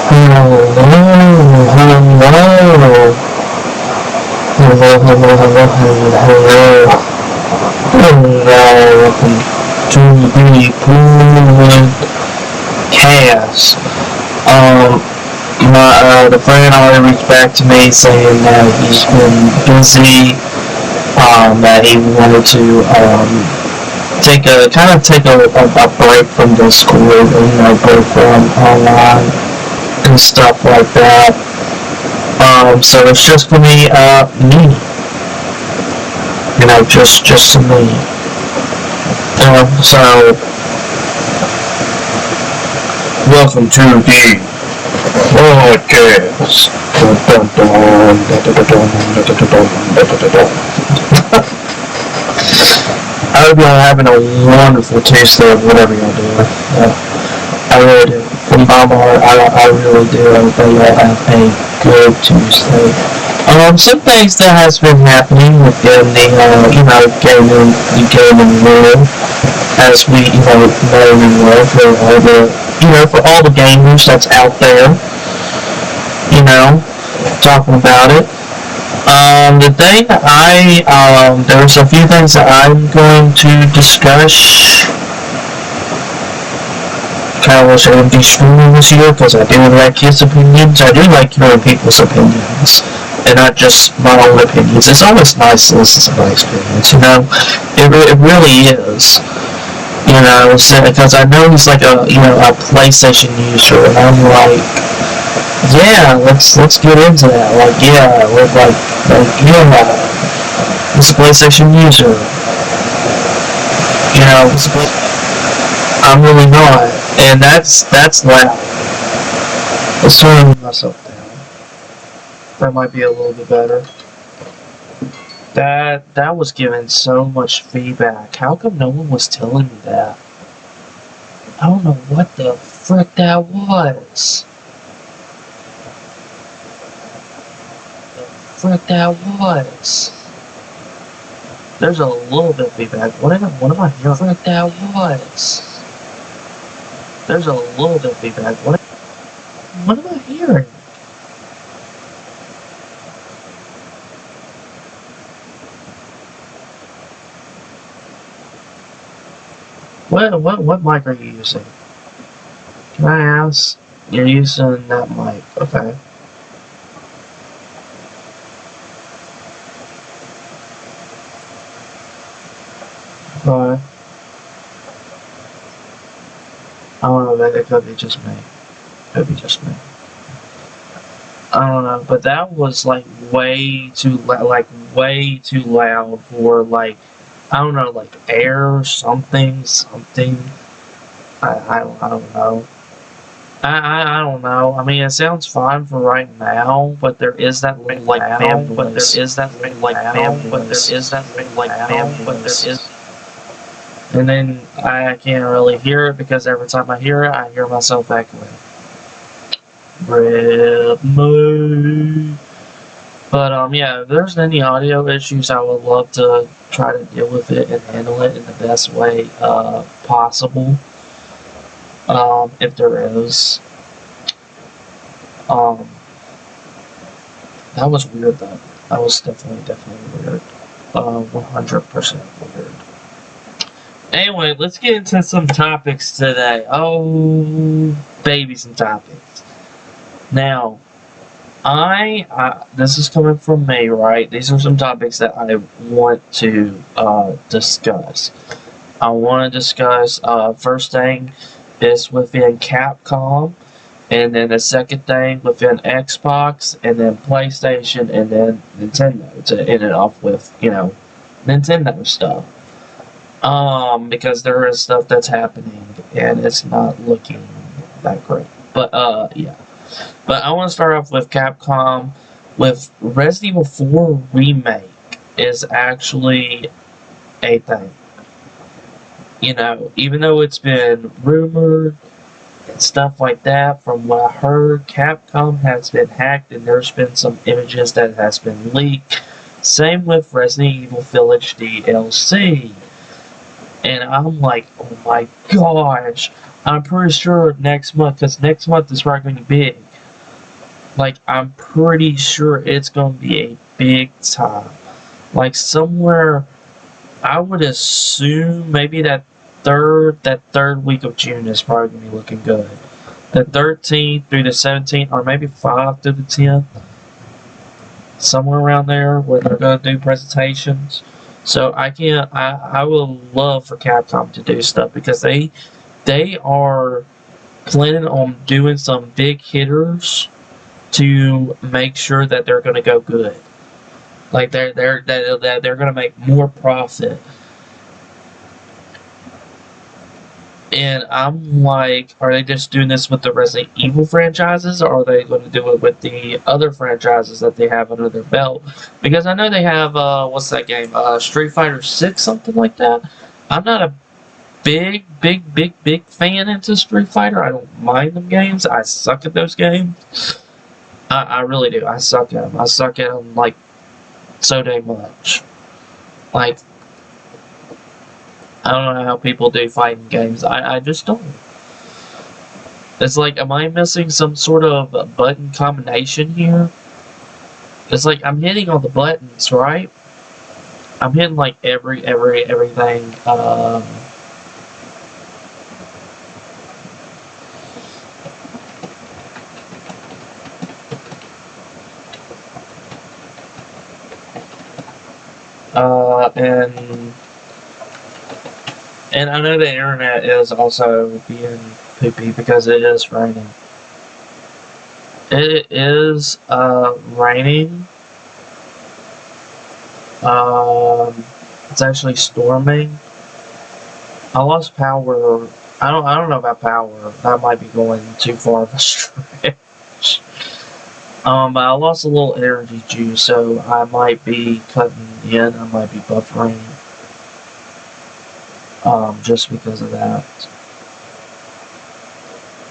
Hello, welcome to the podcast. The friend already reached back to me saying that he's been busy, that he wanted to, take a break from the school, break from online and stuff like that. So it's just gonna be me, just me. So welcome to the podcast. I hope y'all having a wonderful Tuesday of whatever y'all doing. I really do. From my heart, I really do. I hope y'all have a good Tuesday. Some things that has been happening within the, gaming world, as we, know and love for all the, for all the gamers that's out there, talking about it. The thing there's a few things that I'm going to discuss. Kind of wish I would be streaming this year, because I do like his opinions. I do like hearing people's opinions, and not just my own opinions. It's always nice to listen to somebody's opinions, It really is. Because I know he's like a PlayStation user, and I'm like, yeah, let's get into that. He's a PlayStation user. I'm really not, and that's loud. Let's turn myself down. That might be a little bit better. That was giving so much feedback. How come no one was telling me that? I don't know what the frick that was. There's a little bit of feedback. What am I hearing? Frick that was. There's a little bit of feedback. What am I hearing? What mic are you using? Can I ask? You're using that mic, okay. Alright. I don't know, it could be just me. I don't know, but that was way too loud for I don't know, air or something. I don't know. I don't know. I mean, it sounds fine for right now, but there is that and then I can't really hear it, because every time I hear it, I hear myself echoing. Rip me. But yeah, if there's any audio issues, I would love to try to deal with it and handle it in the best way possible. If there is. That was weird though. That was definitely weird. 100% weird. Anyway, let's get into some topics today. Oh, baby, some topics. Now, this is coming from me, right? These are some topics that I want to discuss. I want to discuss, first thing is within Capcom, and then the second thing within Xbox, and then PlayStation, and then Nintendo, to end it off with, Nintendo stuff. Because there is stuff that's happening, and it's not looking that great. But, yeah. But I want to start off with Capcom, with Resident Evil 4 Remake is actually a thing. Even though it's been rumored and stuff like that, from what I heard, Capcom has been hacked, and there's been some images that has been leaked. Same with Resident Evil Village DLC. And I'm like, oh my gosh, I'm pretty sure next month, because next month is right going to be big. Like, I'm pretty sure it's going to be a big time. Like, somewhere, I would assume maybe that third week of June is probably going to be looking good. The 13th through the 17th, or maybe 5 through the 10th. Somewhere around there where they're going to do presentations. So I would love for Capcom to do stuff because they are planning on doing some big hitters to make sure that they're going to go good. Like they're going to make more profit. And I'm like, are they just doing this with the Resident Evil franchises, or are they going to do it with the other franchises that they have under their belt? Because I know they have, what's that game? Street Fighter 6, something like that. I'm not a big fan into Street Fighter. I don't mind them games. I suck at those games. I really do. I suck at them. I suck at them, like, so dang much. Like, I don't know how people do fighting games. I just don't. It's like, am I missing some sort of button combination here? It's like, I'm hitting all the buttons, right? I'm hitting, like, everything. And I know the internet is also being poopy because it is raining. It is raining. It's actually storming. I lost power. I don't know about power. That might be going too far of a stretch. But I lost a little energy juice, so I might be cutting in. I might be buffering. Just because of that.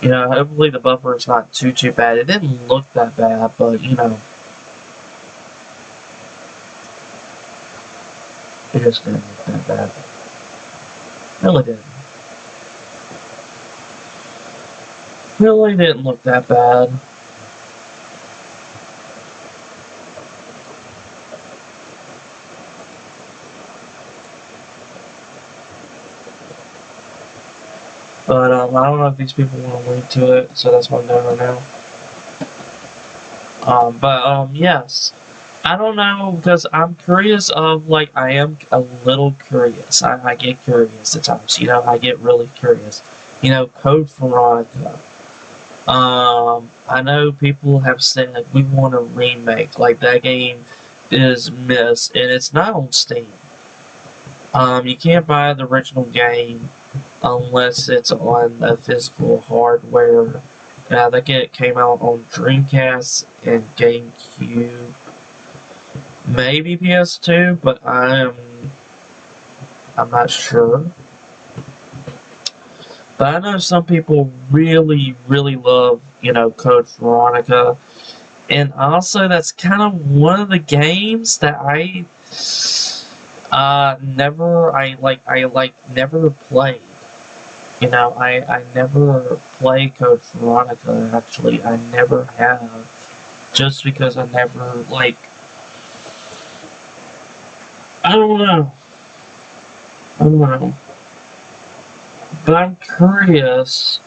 You know, hopefully the buffer is not too bad. It didn't look that bad, but you know, it just didn't look that bad. Really didn't. Really didn't look that bad. But I don't know if these people want to link to it, so that's what I'm doing right now. Yes. I don't know, because I'm curious of, like, I am a little curious. I get curious at times, you know, I get really curious. You know, Code Veronica. I know people have said we want a remake, like that game is missed, and it's not on Steam. You can't buy the original game unless it's on the physical hardware. I think it came out on Dreamcast and GameCube, maybe PS2, but I'm not sure. But I know some people really love, you know, Code Veronica, and also that's kind of one of the games that I never played. You know, I never play Code Veronica, actually. I never have. Just because I never, like... I don't know. I don't know. But I'm curious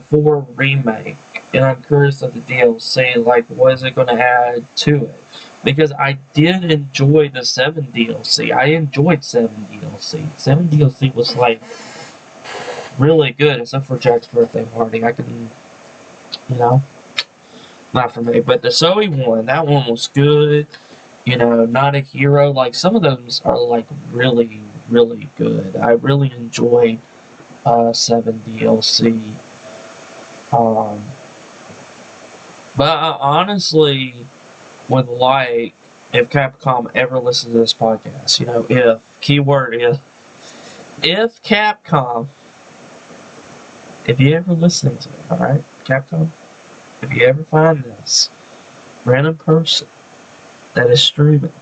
for a remake. And I'm curious of the DLC. Like, what is it going to add to it? Because I did enjoy the 7 DLC. I enjoyed 7 DLC. 7 DLC was, like, really good, except for Jack's birthday party. I can, you know, not for me. But the Zoe one, that one was good. You know, Not a Hero. Like, some of those are, like, really good. I really enjoyed 7 DLC. But I honestly would like, if Capcom ever listens to this podcast, you know, if Capcom, if you ever listen to it, alright, Capcom, if you ever find this random person that is streaming,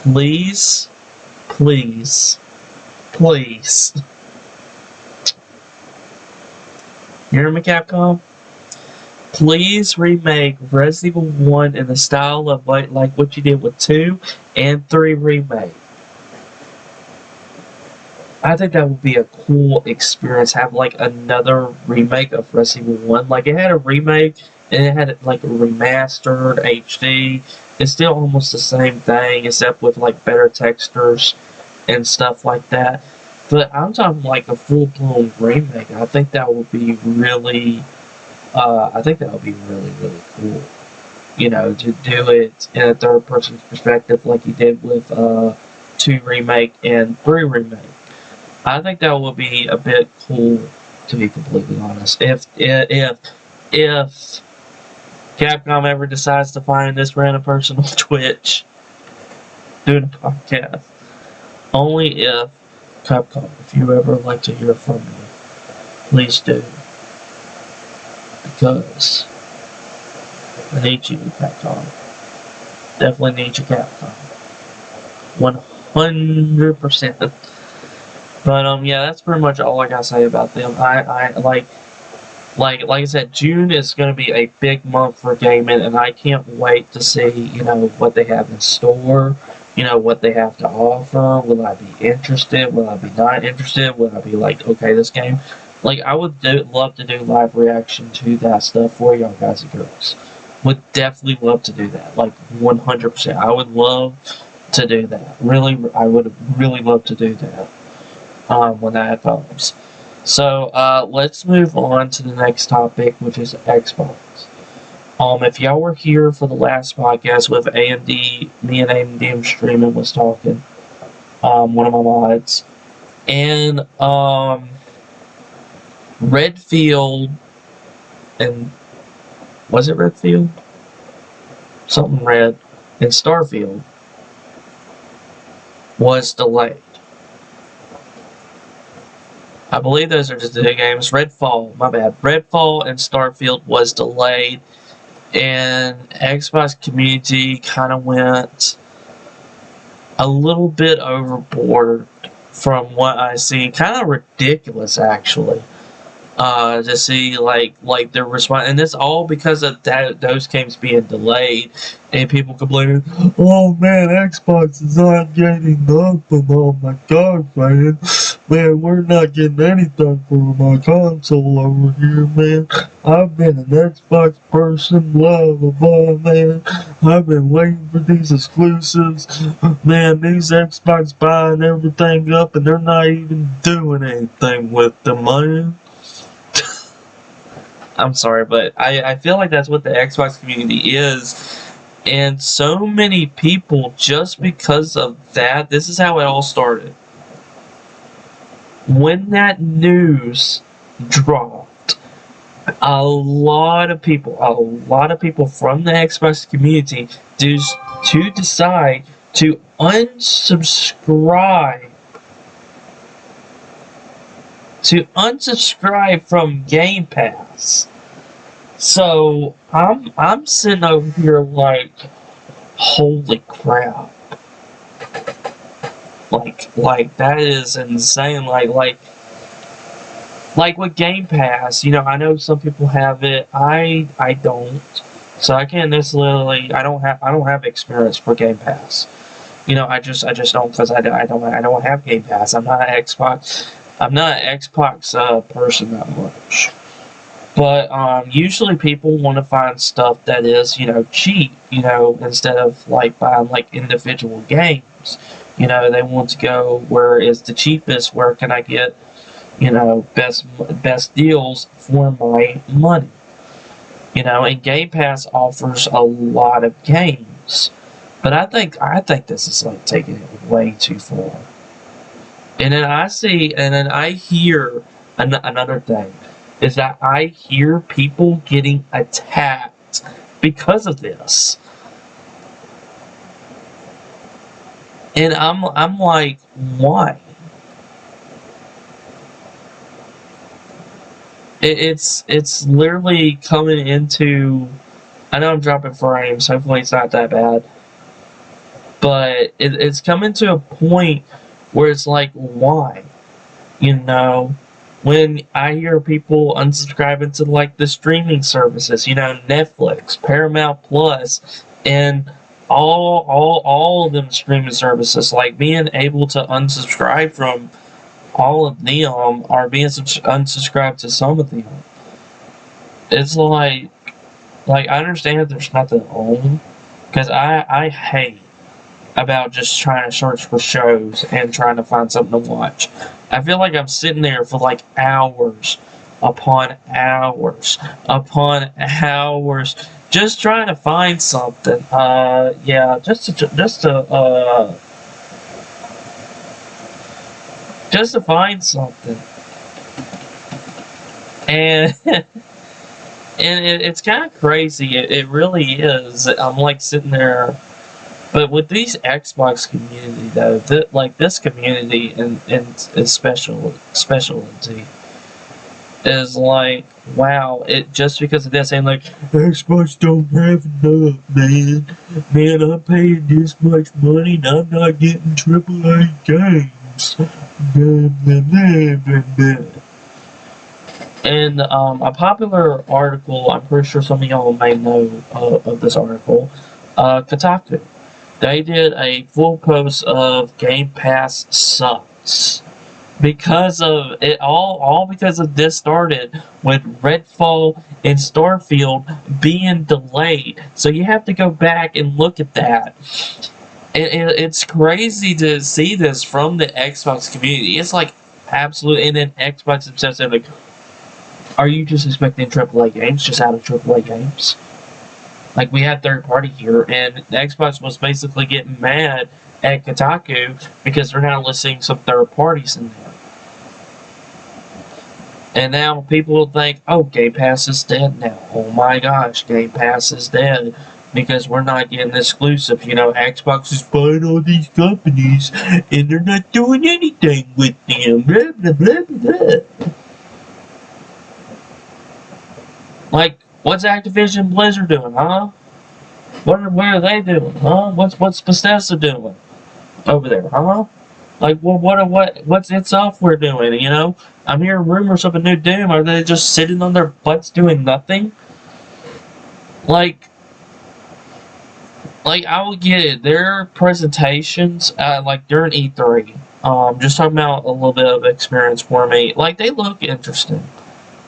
please please, please. You hear me, Capcom? Please remake Resident Evil 1 in the style of like what you did with 2 and 3 remake. I think that would be a cool experience. Have like another remake of Resident Evil 1. Like it had a remake and it had like a remastered HD. It's still almost the same thing except with like better textures and stuff like that. But I'm talking like a full-blown remake. I think that would be really really cool. You know, to do it in a third-person perspective like you did with 2 remake and 3 remake. I think that would be a bit cool, to be completely honest. If Capcom ever decides to find this random person on Twitch doing a podcast, only if Capcom, if you ever like to hear from me, please do. Because I need you, Capcom. Definitely need you, Capcom. 100%. But yeah, that's pretty much all I gotta say about them. I like I said, June is gonna be a big month for gaming, and I can't wait to see, you know, what they have in store, you know, what they have to offer. Will I be interested? Will I be not interested? Will I be like, okay, this game? Like, I would love to do live reaction to that stuff for y'all guys and girls. Would definitely love to do that. Like 100%. I would love to do that. Really, I would really love to do that. When that comes. So let's move on to the next topic, which is Xbox. If y'all were here for the last podcast with AMD, me and AMD streaming was talking, one of my mods, and Redfield, and was it Redfield? Something red, and Starfield was delayed. I believe those are just the two games. Redfall, my bad. Redfall and Starfield was delayed, and Xbox community kind of went a little bit overboard from what I see. Kind of ridiculous, actually, to see like their response, and it's all because of those games being delayed, and people complaining, "Oh man, Xbox is not getting nothing. Oh my god, man." Man, we're not getting anything for my console over here, man. I've been an Xbox person, blah, blah, blah, man. I've been waiting for these exclusives. Man, these Xbox buying everything up and they're not even doing anything with them, man. I'm sorry, but I feel like that's what the Xbox community is. And so many people, just because of that, this is how it all started. When that news dropped, a lot of people from the Xbox community to decide to unsubscribe from Game Pass. So I'm sitting over here like, holy crap. Like that is insane. Like with Game Pass, you know, I know some people have it. I don't, so I can't necessarily. I don't have experience for Game Pass. You know, I just don't, because I don't have Game Pass. I'm not an Xbox person that much. But usually people want to find stuff that is, you know, cheap. You know, instead of like buying like individual games. You know, they want to go where is the cheapest, where can I get, you know, best deals for my money. You know, and Game Pass offers a lot of games. But I think this is like taking it way too far. And then I hear another thing is that I hear people getting attacked because of this. And I'm like, why? It's literally coming into. I know I'm dropping frames. Hopefully it's not that bad. But it's coming to a point where it's like, why? You know, when I hear people unsubscribing to like the streaming services, you know, Netflix, Paramount Plus, and all of them streaming services, like being able to unsubscribe from all of them or being unsubscribed to some of them. It's like I understand there's nothing on, because I hate about just trying to search for shows and trying to find something to watch. I feel like I'm sitting there for like hours upon hours upon hours just trying to find something. Yeah, just to find something. And it's kind of crazy. It really is. I'm like sitting there. But with these Xbox community though, like this community and specialty is like, wow, it just because of this, and like Xbox don't have enough, man. Man, I'm paying this much money and I'm not getting AAA games. Blah, blah, blah, blah, blah. And a popular article, I'm pretty sure some of y'all may know of this article, Kotaku. They did a full post of Game Pass sucks because of it all because of this started with Redfall and Starfield being delayed. So you have to go back and look at that. It's crazy to see this from the Xbox community. It's like absolute, and then Xbox themselves said like, are you just expecting AAA games just out of AAA games? Like, we had third party here, and Xbox was basically getting mad at Kotaku because they're now listing some third parties in there. And now people will think, oh, Game Pass is dead now. Oh my gosh, Game Pass is dead because we're not getting exclusive. You know, Xbox is buying all these companies and they're not doing anything with them. Blah, blah, blah, blah. Like, what's Activision Blizzard doing, huh? What are they doing, huh? What's Bethesda doing over there, huh? Like, well, what's its software doing? You know, I'm hearing rumors of a new Doom. Are they just sitting on their butts doing nothing? Like I will get it. Their presentations, like during E3, just talking about a little bit of experience for me. Like, they look interesting.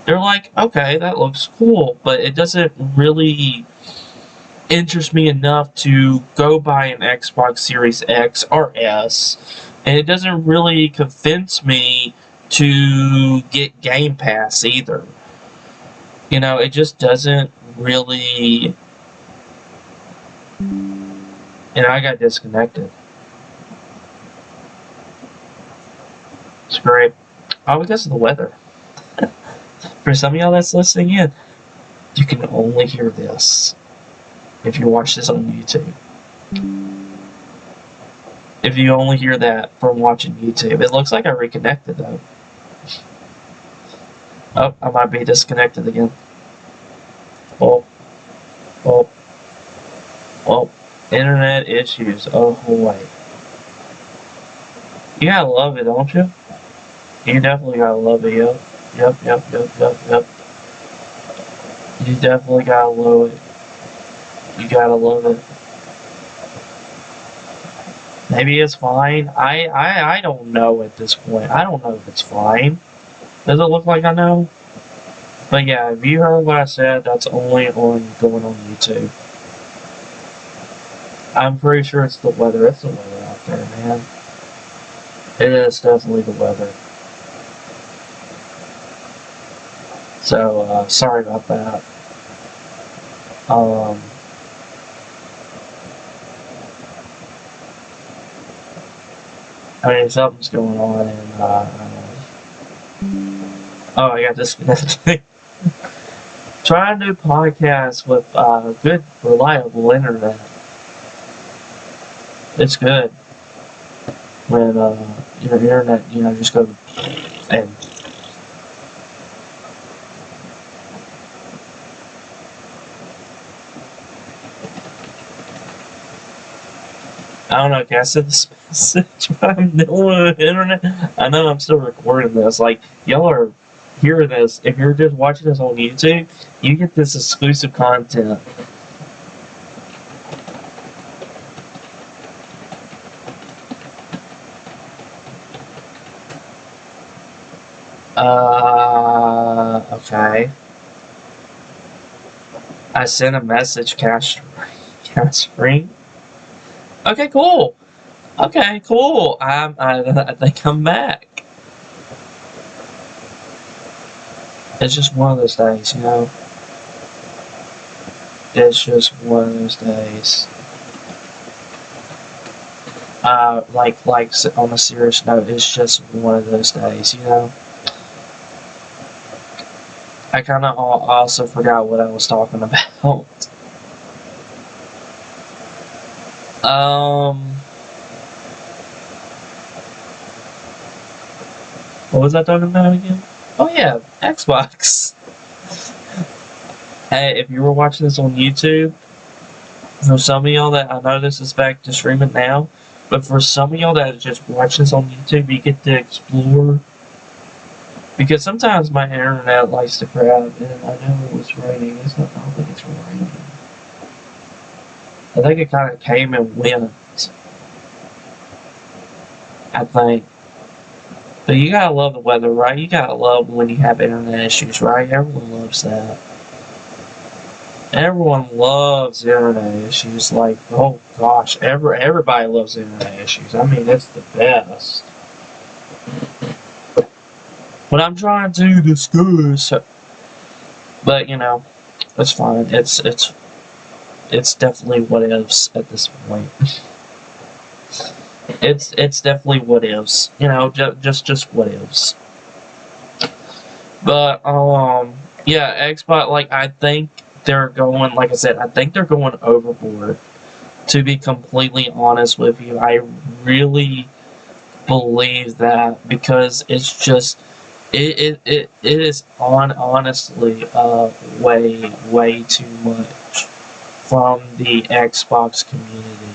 They're like, okay, that looks cool, but it doesn't really interest me enough to go buy an Xbox Series X or S, and it doesn't really convince me to get Game Pass either. You know, it just doesn't really. And I got disconnected. It's great. Oh, because of the weather. For some of y'all that's listening in, you can only hear this if you watch this on YouTube. If you only hear that from watching YouTube. It looks like I reconnected though. Oh, I might be disconnected again. Oh, oh, oh. Internet issues. Oh, wait. You gotta love it, don't you? You definitely gotta love it, yep. Yep. You definitely gotta love it. You gotta love it. Maybe it's fine. I don't know at this point. I don't know if it's fine. Does it look like I know? But yeah, if you heard what I said, that's only going on YouTube. I'm pretty sure it's the weather. It's the weather out there, man. It is definitely the weather. So, sorry about that. I mean, something's going on, and oh, I got disconnected. Trying to do podcasts with good, reliable internet. It's good when your internet, you know, just goes and I don't know, can I send this message? I'm on the internet. I know I'm still recording this. Like, y'all are hearing this. If you're just watching this on YouTube, you get this exclusive content. Okay. I sent a message, can I stream? Okay, cool. Okay, cool. I think I'm back. It's just one of those days, you know? It's just one of those days. Like on a serious note, it's just one of those days, you know? I kind of also forgot what I was talking about. What was I talking about again? Oh yeah, Xbox. Hey, if you were watching this on YouTube, for some of y'all that, I know this is back to streaming now, but for some of y'all that are just watching this on YouTube, you get to explore. Because sometimes my internet likes to crap, and I know it was raining. I don't think it's raining. I think it kind of came and went. I think. But you gotta love the weather, right? You gotta love when you have internet issues, right? Everyone loves that. Everyone loves internet issues. Like, oh gosh, everybody loves internet issues. I mean, it's the best. But I'm trying to discuss. But you know, it's fine. It's definitely what ifs at this point. It's definitely what ifs. You know, just what ifs. But yeah, Xbox. Like, I think they're going. Like I said, I think they're going overboard. To be completely honest with you, I really believe that, because it's just it is honestly way too much from the Xbox community.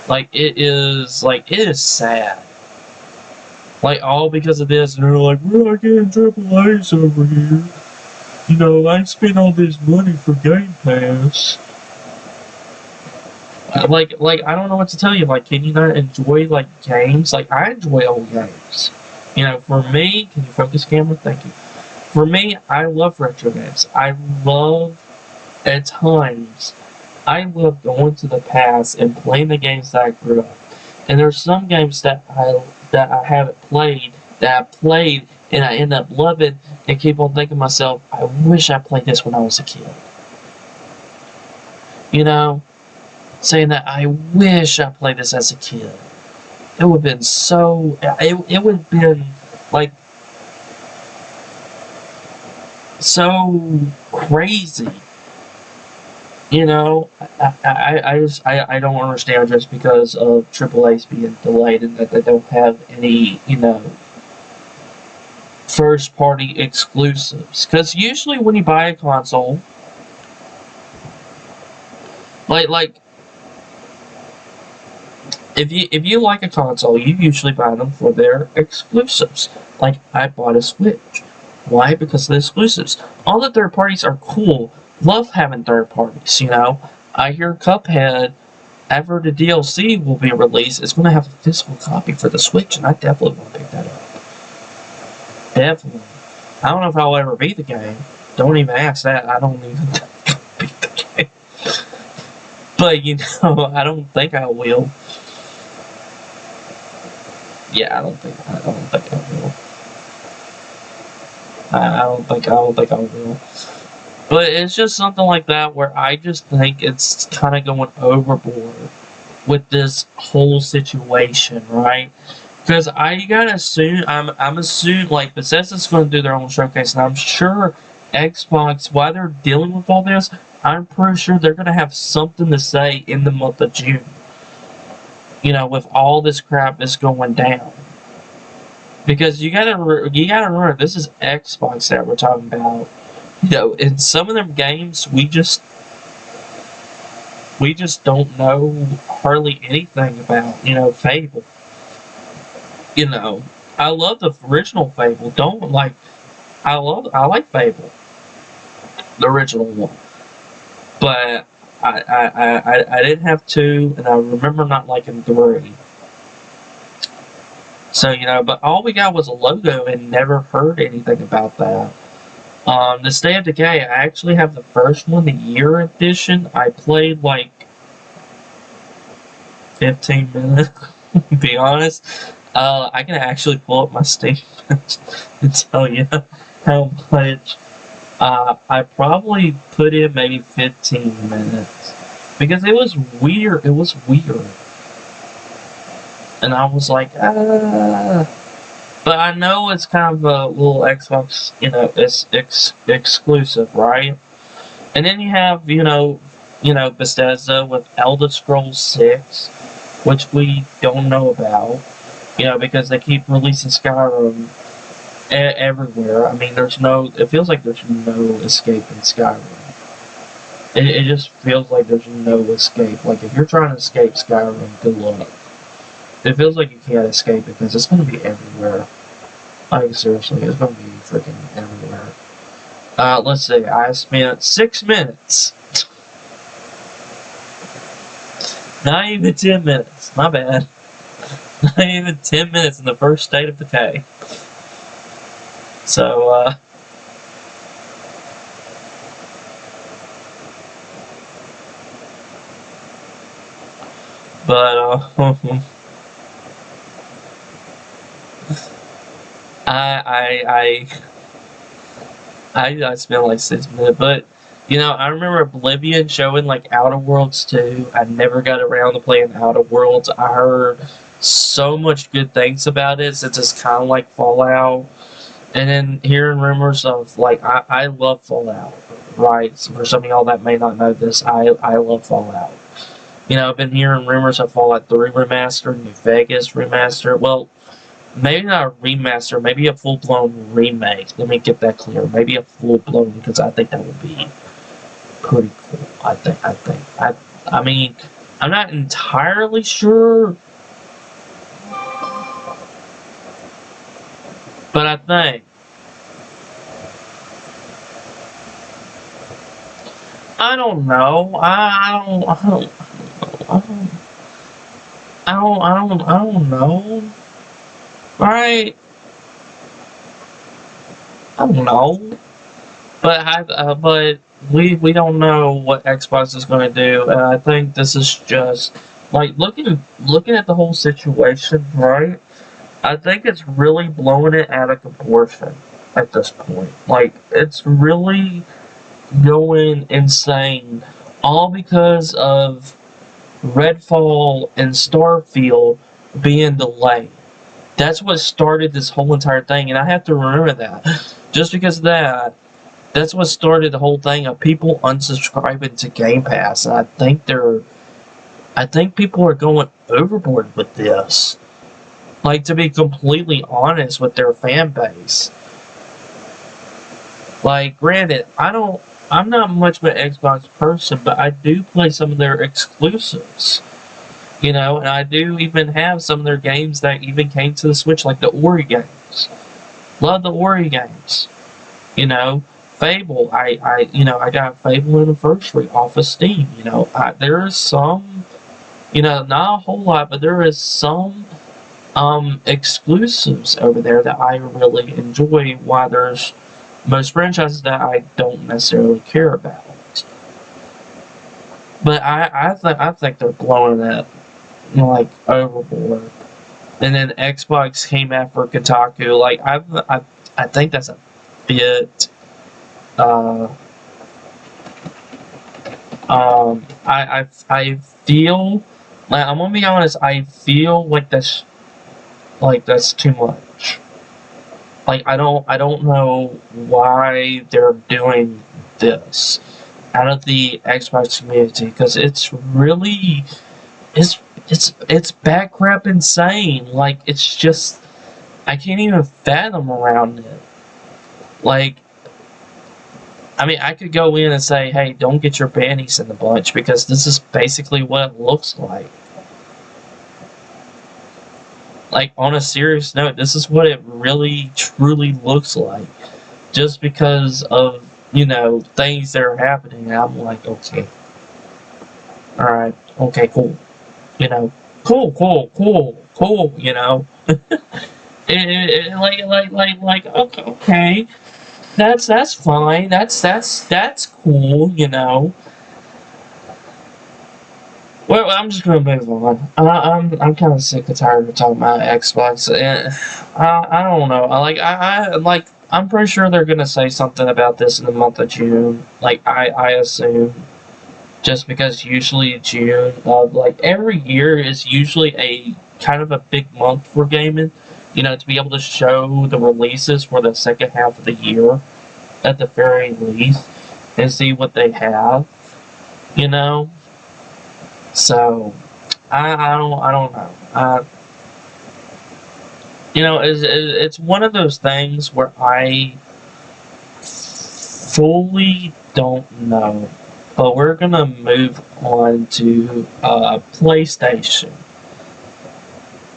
Like, it is sad. Like, all because of this, and they're like, we're not getting AAAs over here. You know, I spent all this money for Game Pass. Like, I don't know what to tell you. Like, can you not enjoy, like, games? Like, I enjoy old games. You know, for me, can you focus, camera? Thank you. For me, I love retro games. I love, at times, I love going to the past and playing the games that I grew up. And there's some games that I haven't played, that I played, and I end up loving, and keep on thinking to myself, I wish I played this when I was a kid. You know? Saying that I wish I played this as a kid. It would have been so. It would have been like so crazy. You know, I don't understand, just because of AAA's being delayed and that they don't have any, you know, first party exclusives. Because usually when you buy a console, like. If you like a console, you usually buy them for their exclusives. Like, I bought a Switch. Why? Because of the exclusives. All the third parties are cool. Love having third parties, you know? I hear Cuphead, after the DLC will be released, it's going to have a physical copy for the Switch, and I definitely want to pick that up. Definitely. I don't know if I'll ever beat the game. Don't even ask that. I don't even beat the game. But, you know, I don't think I will. Yeah, I don't think I will. I don't think I will. But it's just something like that where I just think it's kind of going overboard with this whole situation, right? Because I gotta assume, I'm assuming, like, Bethesda's going to do their own showcase, and I'm sure Xbox, while they're dealing with all this, I'm pretty sure they're going to have something to say in the month of June. You know, with all this crap that's going down. Because you gotta remember, this is Xbox that we're talking about. You know, in some of them games, we just we just don't know hardly anything about, Fable. You know, I love the original Fable. Don't like, I like Fable, the original one. But I didn't have two, and I remember not liking three. So, but all we got was a logo and never heard anything about that. The State of Decay, I actually have the first one, the year edition. I played like 15 minutes, to be honest. I can actually pull up my Steam and tell you how much. I probably put in maybe 15 minutes because it was weird. It was weird, and I was like, ah. But I know it's kind of a little Xbox, it's exclusive, right? And then you have, Bethesda with Elder Scrolls 6, which we don't know about, because they keep releasing Skyrim everywhere. I mean, it feels like there's no escape in Skyrim. It just feels like there's no escape. Like, if you're trying to escape Skyrim, good luck. It feels like you can't escape because it's going to be everywhere. Like, seriously, it's going to be freaking everywhere. Let's see, I spent 6 minutes. Not even 10 minutes. My bad. Not even 10 minutes in the first State of Decay. So, but, I spent like 6 minutes, but I remember Oblivion showing like Outer Worlds 2. I never got around to playing Outer Worlds. I heard so much good things about it since it's kind of like Fallout, and then hearing rumors of like I love Fallout, right? So for some of y'all that may not know this, I love Fallout. I've been hearing rumors of Fallout 3 remaster, New Vegas remaster. Well, maybe not a remaster, maybe a full-blown remake. Let me get that clear. Maybe a full-blown, because I think that would be pretty cool. I mean, I'm not entirely sure, but I think. I don't know. I don't know. Right? I don't know. But we don't know what Xbox is going to do, and I think this is just like looking at the whole situation, right? I think it's really blowing it out of proportion at this point. Like, it's really going insane, all because of Redfall and Starfield being delayed. That's what started this whole entire thing, and I have to remember that. Just because of that, that's what started the whole thing of people unsubscribing to Game Pass, and I think people are going overboard with this. Like, to be completely honest with their fan base. Like, granted, I'm not much of an Xbox person, but I do play some of their exclusives. And I do even have some of their games that even came to the Switch, like the Ori games. Love the Ori games. Fable. I got Fable Anniversary off of Steam. There is some, not a whole lot, but there is some exclusives over there that I really enjoy. While there's most franchises that I don't necessarily care about. But I think they're blowing it like overboard. And then Xbox came after Kotaku. Like, I think that's a bit. I feel like, I'm gonna be honest. I feel like that's too much. Like, I don't know why they're doing this out of the Xbox community, because it's really it's backcrap insane. Like, it's just, I can't even fathom around it. Like, I mean, I could go in and say, hey, don't get your panties in the bunch, because this is basically what it looks like. Like, on a serious note, this is what it really, truly looks like. Just because of, things that are happening. And I'm like, okay. Alright, okay, cool. Cool. Okay. That's fine. That's cool. Well, I'm just gonna move on. I'm kind of sick and tired of talking about Xbox, and I don't know. I'm pretty sure they're gonna say something about this in the month of June. Like I assume, just because usually June, like every year is usually a kind of a big month for gaming. To be able to show the releases for the second half of the year, at the very least, and see what they have. You know. So, I don't know. It's one of those things where I fully don't know. But we're gonna move on to PlayStation.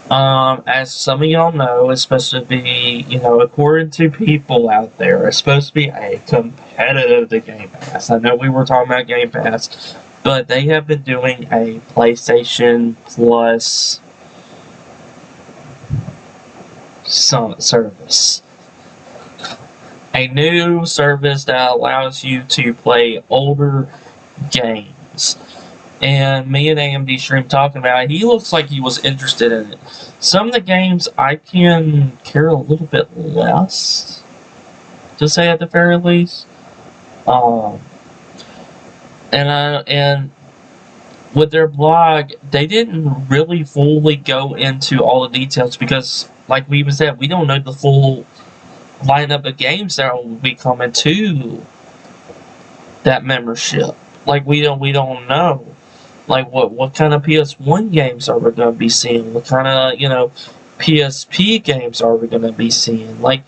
As some of y'all know, it's supposed to be, according to people out there, it's supposed to be a competitive to Game Pass. I know we were talking about Game Pass, but they have been doing a PlayStation Plus service. A new service that allows you to play older games. And me and AMD Stream talking about it, he looks like he was interested in it. Some of the games I can care a little bit less, to say at the very least. And with their blog, they didn't really fully go into all the details because, like we said, we don't know the full lineup of games that will be coming to that membership. Like we don't know. Like what kind of PS1 games are we going to be seeing? What kind of PSP games are we going to be seeing? Like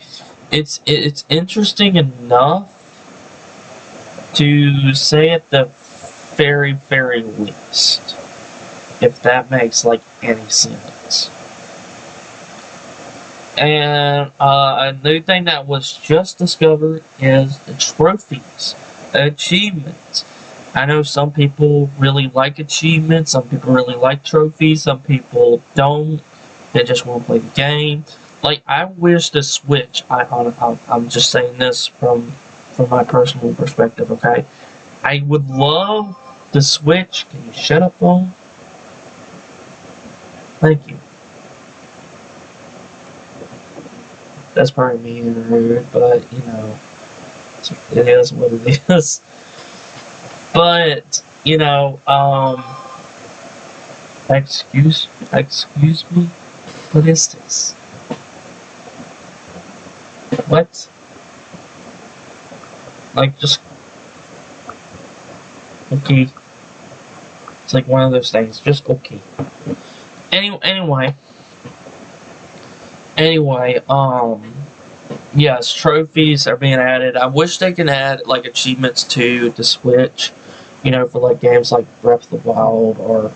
it's interesting enough to say at the very, very least, if that makes like any sense. And a new thing that was just discovered is the trophies, achievements. I know some people really like achievements, some people really like trophies, some people don't. They just want to play the game. Like, I wish the Switch, I'm just saying this from my personal perspective, okay? I would love the Switch. Can you shut up, phone? Thank you. That's probably mean and rude, but, it is what it is. But, excuse me? What is this? What? Like, just... Okay. It's like one of those things. Just okay. Anyway, yes, trophies are being added. I wish they could add, like, achievements to the Switch, for, like, games like Breath of the Wild or,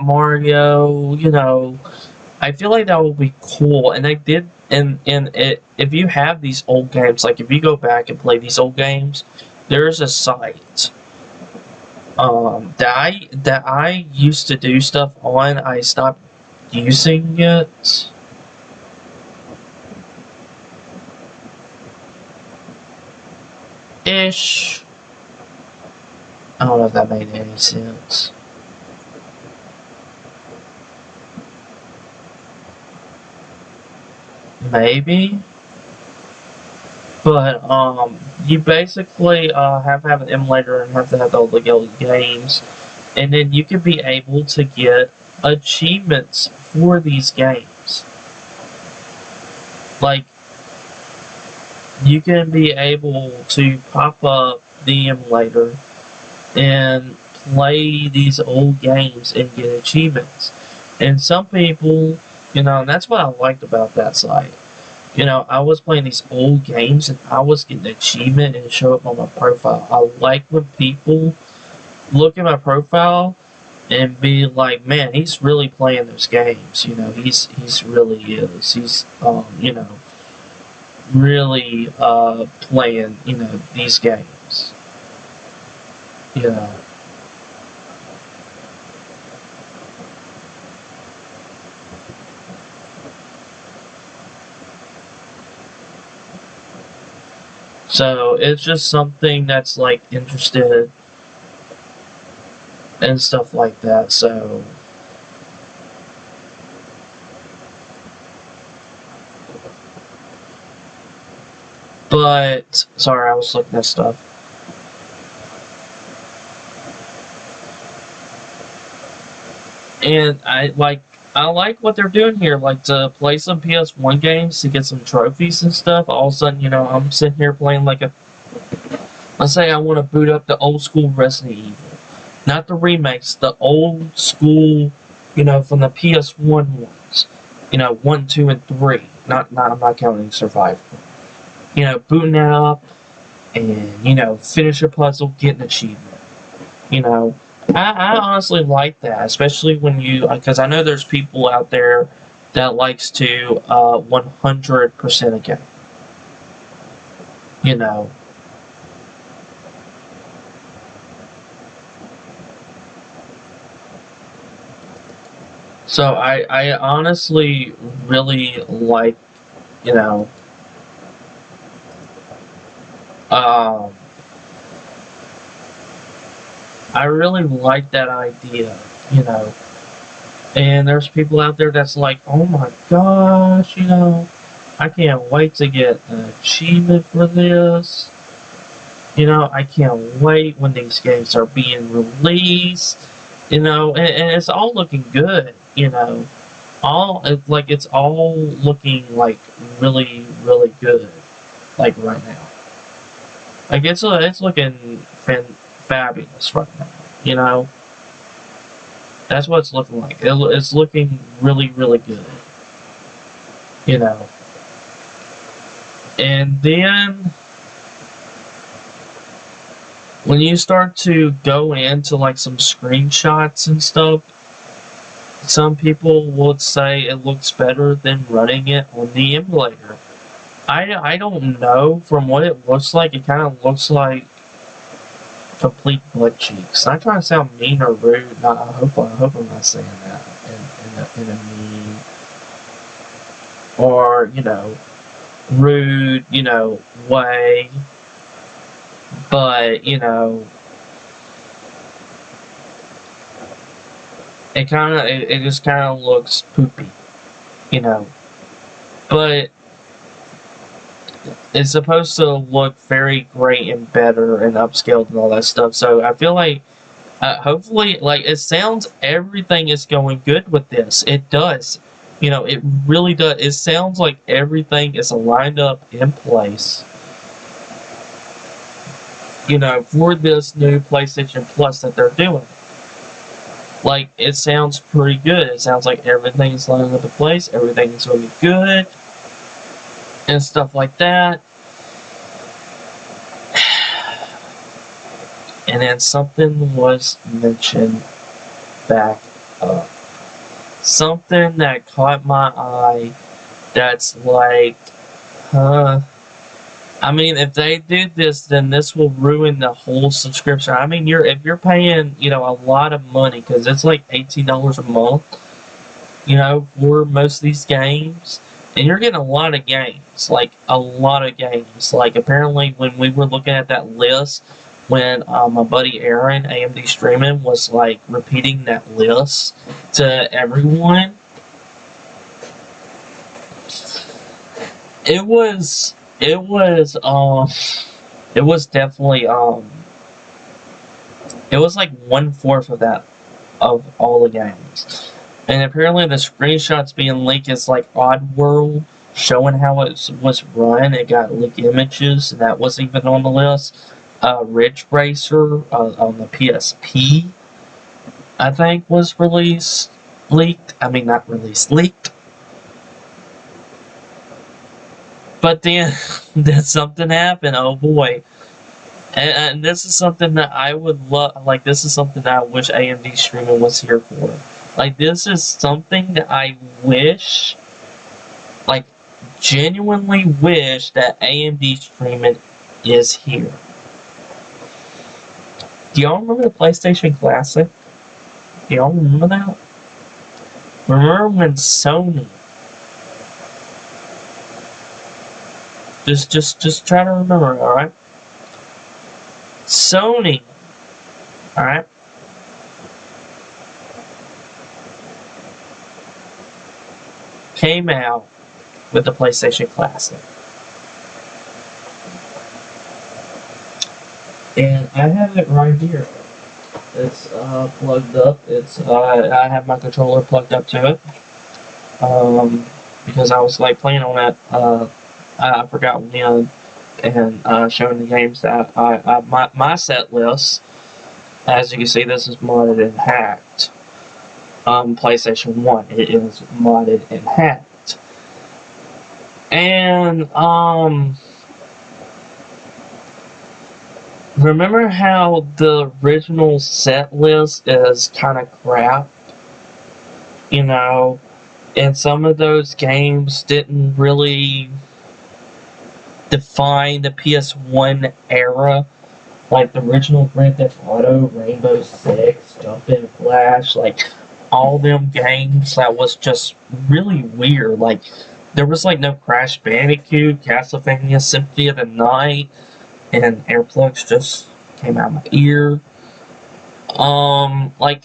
Mario, I feel like that would be cool. And they did, and if you have these old games, like, if you go back and play these old games, there's a site, that I used to do stuff on. I stopped using it. Ish. I don't know if that made any sense. Maybe. But, you basically, have to have an emulator and have to have all the games. And then you can be able to get achievements for these games. Like, you can be able to pop up the emulator and play these old games and get achievements. And some people, and that's what I liked about that site. You know, I was playing these old games and I was getting an achievement and it showed up on my profile. I like when people look at my profile and be like, man, he's really playing those games. You know, he's really is. He's you know, really playing, you know, these games. You know. So it's just something that's like interested and stuff like that. So but sorry, I was looking at stuff. And I like what they're doing here, like to play some PS1 games to get some trophies and stuff. All of a sudden, you know, I'm sitting here playing like a, let's say I want to boot up the old school Resident Evil, not the remakes, the old school, you know, from the PS1 ones, you know, 1, 2, and 3. Not I'm not counting Survivor. You know, booting that up and you know, finish a puzzle, get an achievement. You know, I honestly like that, especially when you, because I know there's people out there that likes to 100% a game. You know, so I honestly really like, you know, um, I really like that idea, you know. And there's people out there that's like, oh my gosh, you know, I can't wait to get an achievement for this. You know, I can't wait when these games are being released. You know, and it's all looking good. You know, like it's all looking like really, really good. Like right now, like it's looking fabulous right now. You know, that's what it's looking like. It's looking really, really good. You know, and then when you start to go into like some screenshots and stuff, some people would say it looks better than running it on the emulator. I don't know. From what it looks like, it kind of looks like complete butt cheeks. I'm not trying to sound mean or rude. I hope I'm not saying that in a mean or you know rude you know way. But you know, it just kind of looks poopy. You know, but it's supposed to look very great and better and upscaled and all that stuff. So I feel like hopefully, like it sounds everything is going good with this. It does. You know, it really does. It sounds like everything is lined up in place. You know, for this new PlayStation Plus that they're doing. Like it sounds pretty good. It sounds like everything's lining up in place. Everything's going to be good and stuff like that. And then something was mentioned back up. Something that caught my eye that's like, huh? I mean, if they do this, then this will ruin the whole subscription. I mean, if you're paying, you know, a lot of money because it's like $18 a month, you know, for most of these games, and you're getting a lot of games, like a lot of games. Like apparently, when we were looking at that list, when my buddy Aaron, AMD Streaming, was like repeating that list to everyone, it was it was it was definitely it was like 1/4 of that of all the games. And apparently the screenshots being leaked is like Oddworld, showing how it was run. It got leaked images, and that wasn't even on the list. Ridge Racer on the PSP, I think, was leaked. I mean, not released, leaked. But then, then something happened. Oh boy. And this is something that I would love. Like, this is something that I wish AMD streaming was here for. Like, this is something that I wish, like, genuinely wish that AMD streaming is here. Do y'all remember the PlayStation Classic? Do y'all remember that? Remember when Sony just try to remember, alright? Sony, alright? Came out with the PlayStation Classic. And I have it right here. It's plugged up. It's I have my controller plugged up to it. Because I was like playing on that. I forgot when, and showing the games that my set list. As you can see, this is modded and hacked. PlayStation 1, it is modded and hacked. And remember how the original set list is kind of crap? You know, and some of those games didn't really define the PS1 era. Like the original Grand Theft Auto, Rainbow Six, Jumpin' Flash, like all them games that was just really weird. Like there was like no Crash Bandicoot, Castlevania Symphony of the Night, and Airplugs just came out of my ear. Like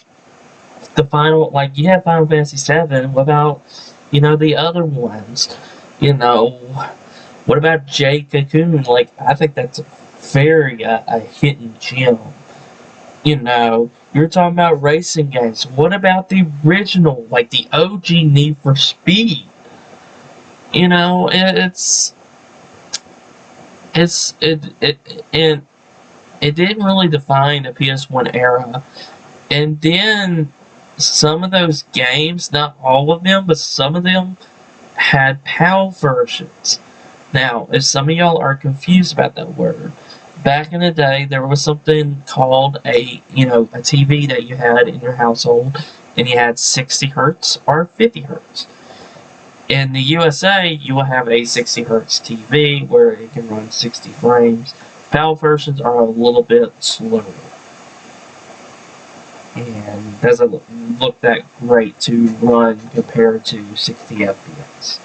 the final, like you had Final Fantasy VII without, you know, the other ones. You know, what about J Cocoon? Like I think that's very a hidden gem. You know, you're talking about racing games. What about the original, like the OG Need for Speed? You know, it and it didn't really define the PS1 era. And then some of those games, not all of them, but some of them had PAL versions. Now, if some of y'all are confused about that word, back in the day, there was something called a TV that you had in your household, and you had 60 hertz or 50 hertz. In the USA, you will have a 60 hertz TV where it can run 60 frames. PAL versions are a little bit slower and doesn't look that great to run compared to 60 FPS.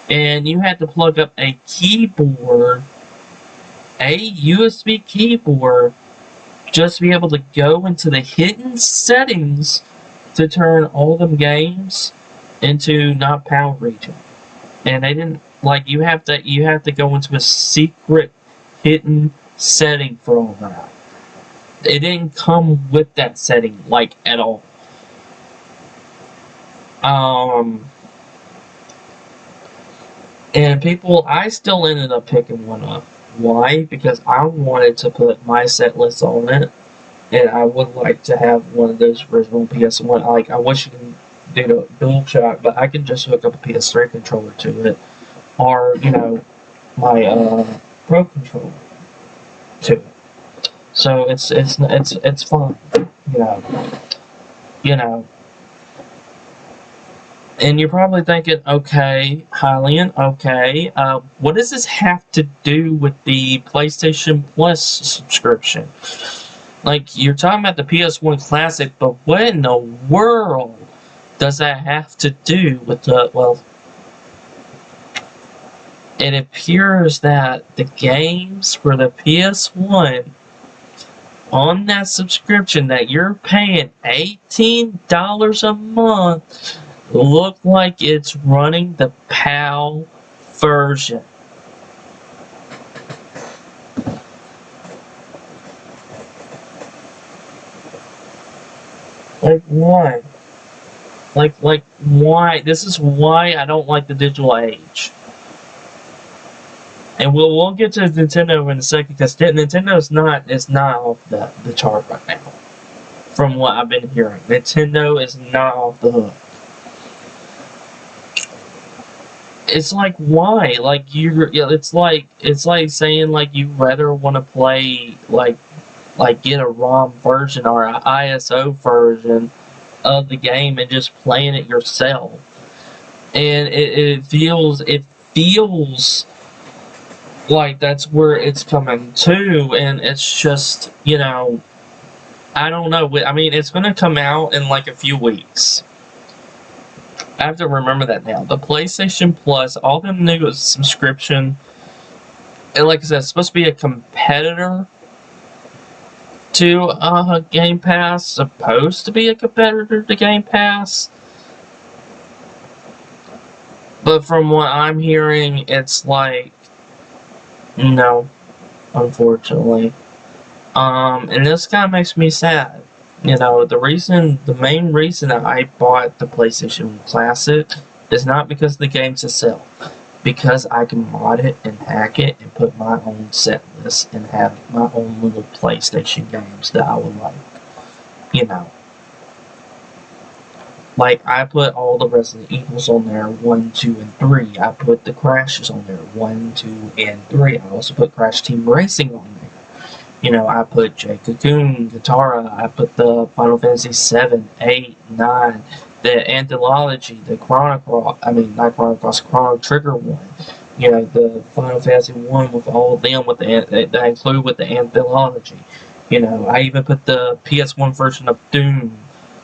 And you had to plug up a keyboard, a USB keyboard, just to be able to go into the hidden settings to turn all them games into not PAL region. And they didn't, like, you have to go into a secret hidden setting for all that. It didn't come with that setting, like, at all. And people, I still ended up picking one up. Why? Because I wanted to put my set list on it, and I would like to have one of those original PS1. Like, I wish you can do the dual shock, but I can just hook up a PS3 controller to it, or my Pro controller to it. So it's fine, you know. And you're probably thinking, okay, Hylian, okay, what does this have to do with the PlayStation Plus subscription? Like, you're talking about the PS1 Classic, but what in the world does that have to do with the, well, it appears that the games for the PS1 on that subscription that you're paying $18 a month look like it's running the PAL version. Like why? Like why? This is why I don't like the digital age. And we'll get to Nintendo in a second, because Nintendo is not off the chart right now. From what I've been hearing, Nintendo is not off the hook. It's like, why? Like, it's like saying like you rather want to play like get a ROM version or an ISO version of the game and just playing it yourself. And it feels like that's where it's coming to, and it's just, I don't know. I mean, it's gonna come out in like a few weeks. I have to remember that now. The PlayStation Plus, all them new subscription, and like I said, it's supposed to be a competitor to Game Pass. Supposed to be a competitor to Game Pass, but from what I'm hearing, it's like no, unfortunately. And this kind of makes me sad. The main reason that I bought the PlayStation Classic is not because of the games itself, because I can mod it and hack it and put my own set list and have my own little PlayStation games that I would like. You know, like I put all the Resident Evils on there, 1, 2, and 3. I put the Crashes on there, 1, 2, and 3. I also put Crash Team Racing on there. I put J Cocoon, Katara, I put the Final Fantasy 7, 8, 9, the Anthology, the not Chrono Cross, Chrono Trigger one. The Final Fantasy 1 with all of them that I include with the Anthology. I even put the PS1 version of Doom,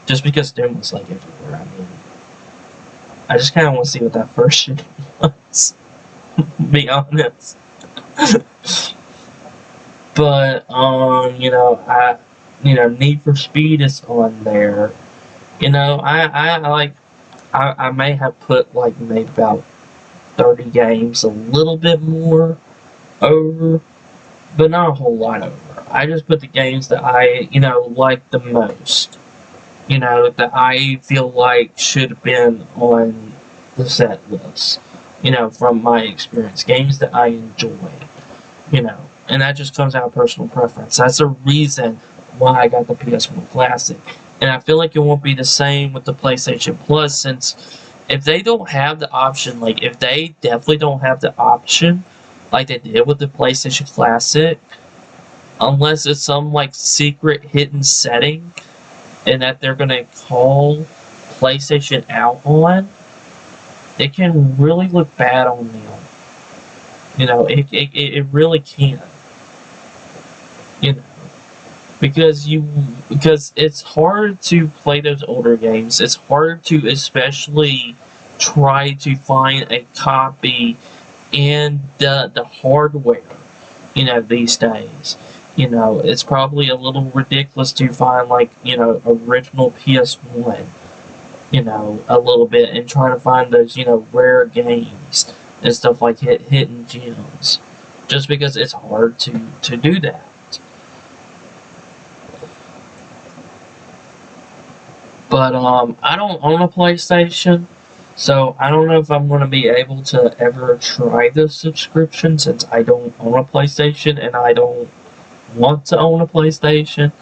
just because Doom was like everywhere. I mean, I just kind of want to see what that version was, be honest. But Need for Speed is on there. I may have put like maybe about 30 games, a little bit more over, but not a whole lot over. I just put the games that I like the most. That I feel like should have been on the set list. From my experience, games that I enjoy. And that just comes out of personal preference. That's the reason why I got the PS1 Classic. And I feel like it won't be the same with the PlayStation Plus, since if they don't have the option, like if they definitely don't have the option like they did with the PlayStation Classic, unless it's some like secret hidden setting and that they're gonna call PlayStation out on, it can really look bad on them. It really can. you know, because it's hard to play those older games. It's hard to especially try to find a copy in the hardware. These days. It's probably a little ridiculous to find like original PS1. A little bit and try to find those rare games and stuff like hidden gems, just because it's hard to do that. But I don't own a PlayStation, so I don't know if I'm going to be able to ever try this subscription, since I don't own a PlayStation and I don't want to own a PlayStation.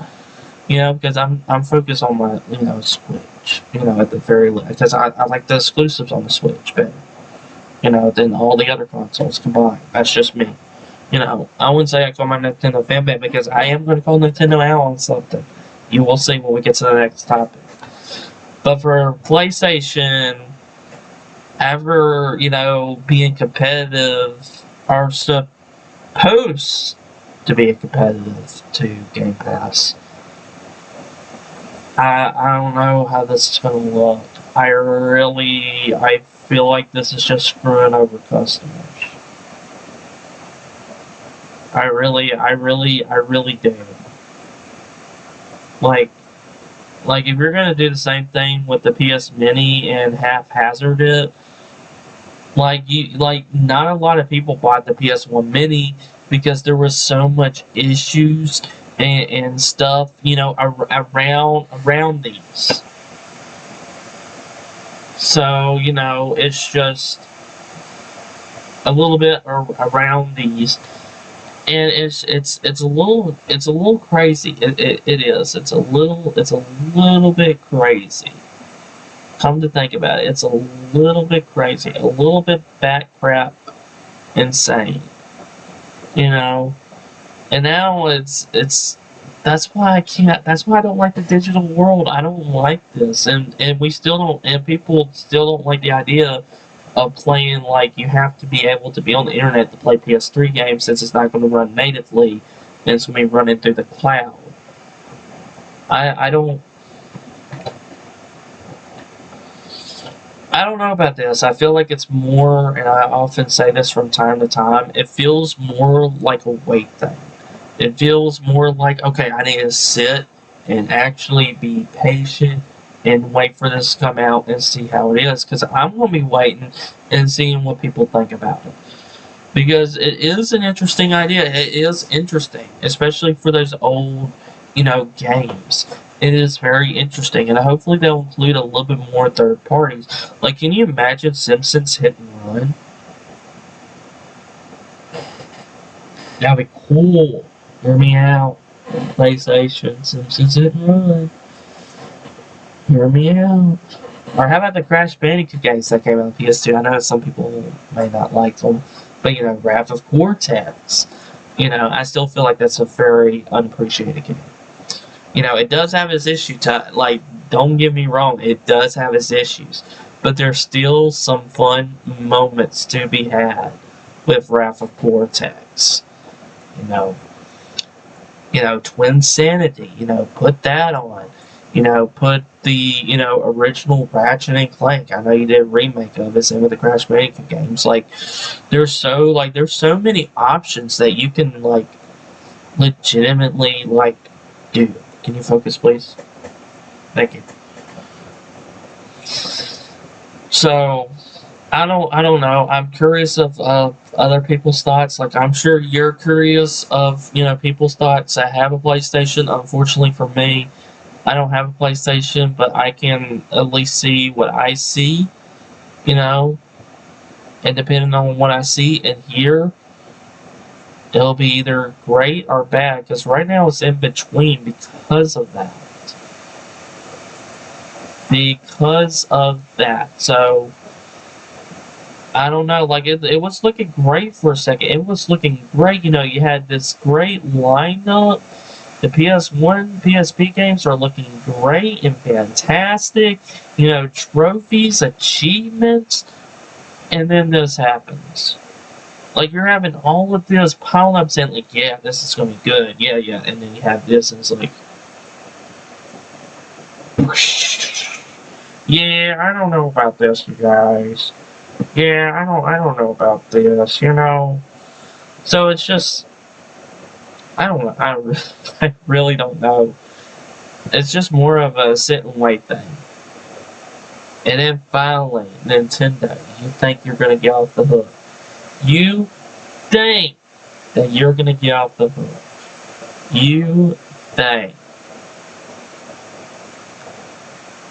Because I'm focused on my Switch. At the very least, because I like the exclusives on the Switch better. Than all the other consoles combined. That's just me. I wouldn't say I call my Nintendo fanbase, because I am going to call Nintendo out on something. You will see when we get to the next topic. But for PlayStation, ever, being competitive, are supposed to be competitive to Game Pass. I don't know how this is going to look. I feel like this is just screwing over customers. I really do. Like if you're gonna do the same thing with the PS Mini and haphazard it, not a lot of people bought the PS1 Mini because there was so much issues and stuff, around these. So, it's just a little bit around these, and it's a little crazy. It is. It's a little bit crazy. come to think about it, it's a little bit crazy, a little bit bat crap insane, you know. And now it's that's why I can't. That's why I don't like the digital world. I don't like this, and we still don't. And people still don't like the idea of playing like you have to be able to be on the internet to play PS3 games since it's not going to run natively and it's going to be running through the cloud. I don't. I don't know about this. I feel like it's more, and I often say this from time to time, it feels more like a wait thing. It feels more like, okay, I need to sit and actually be patient and wait for this to come out and see how it is. Because I'm going to be waiting and seeing what people think about it. Because it is an interesting idea. It is interesting, especially for those old, games. It is very interesting, and hopefully they'll include a little bit more third parties. Like, can you imagine Simpsons Hit and Run? That'd be cool. Hear me out. PlayStation, Simpsons Hit and Run. Hear me out. Or how about the Crash Bandicoot games that came out on PS2? I know some people may not like them, but Wrath of Cortex. I still feel like that's a very unappreciated game. It does have its issue. Don't get me wrong, it does have its issues, but there's still some fun moments to be had with Wrath of Cortex. Twin Sanity. Put that on. Put the original Ratchet and Clank. I know you did a remake of it, same with the Crash Bandicoot games. There's so many options that you can legitimately do. Can you focus, please? Thank you. So, I don't know. I'm curious of other people's thoughts. I'm sure you're curious of people's thoughts that have a PlayStation. Unfortunately for me, I don't have a PlayStation, but I can at least see what I see. And depending on what I see and hear, it'll be either great or bad, because right now it's in between because of that. So, I don't know, it was looking great for a second. It was looking great, you had this great lineup. The PS1, PSP games are looking great and fantastic. Trophies, achievements, and then this happens. You're having all of this piled up saying, yeah, this is going to be good. Yeah, yeah. And then you have this, and it's yeah, I don't know about this, you guys. Yeah, I don't know about this, So it's just, I don't know. I really don't know. It's just more of a sit and wait thing. And then finally, Nintendo, you think you're going to get off the hook. You think that you're going to get off the hook. You think.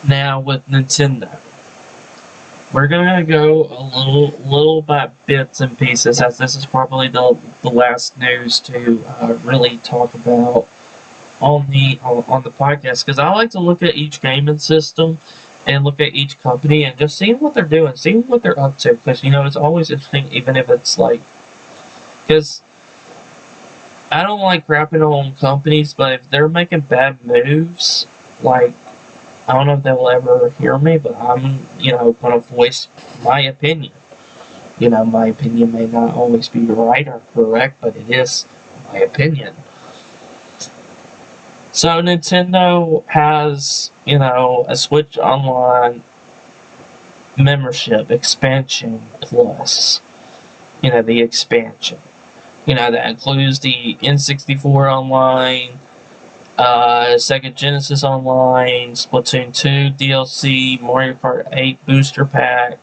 Now with Nintendo, we're going to go a little by bits and pieces, as this is probably the last news to really talk about on the podcast, because I like to look at each gaming system and look at each company and just seeing what they're doing, seeing what they're up to, because it's always interesting, even if it's because I don't like crapping on companies, but if they're making bad moves, I don't know if they'll ever hear me, but I'm going to voice my opinion. My opinion may not always be right or correct, but it is my opinion. So Nintendo has, a Switch Online membership expansion plus. The expansion. That includes the N64 Online, Sega Genesis Online, Splatoon 2 DLC, Mario Kart 8 Booster Pack,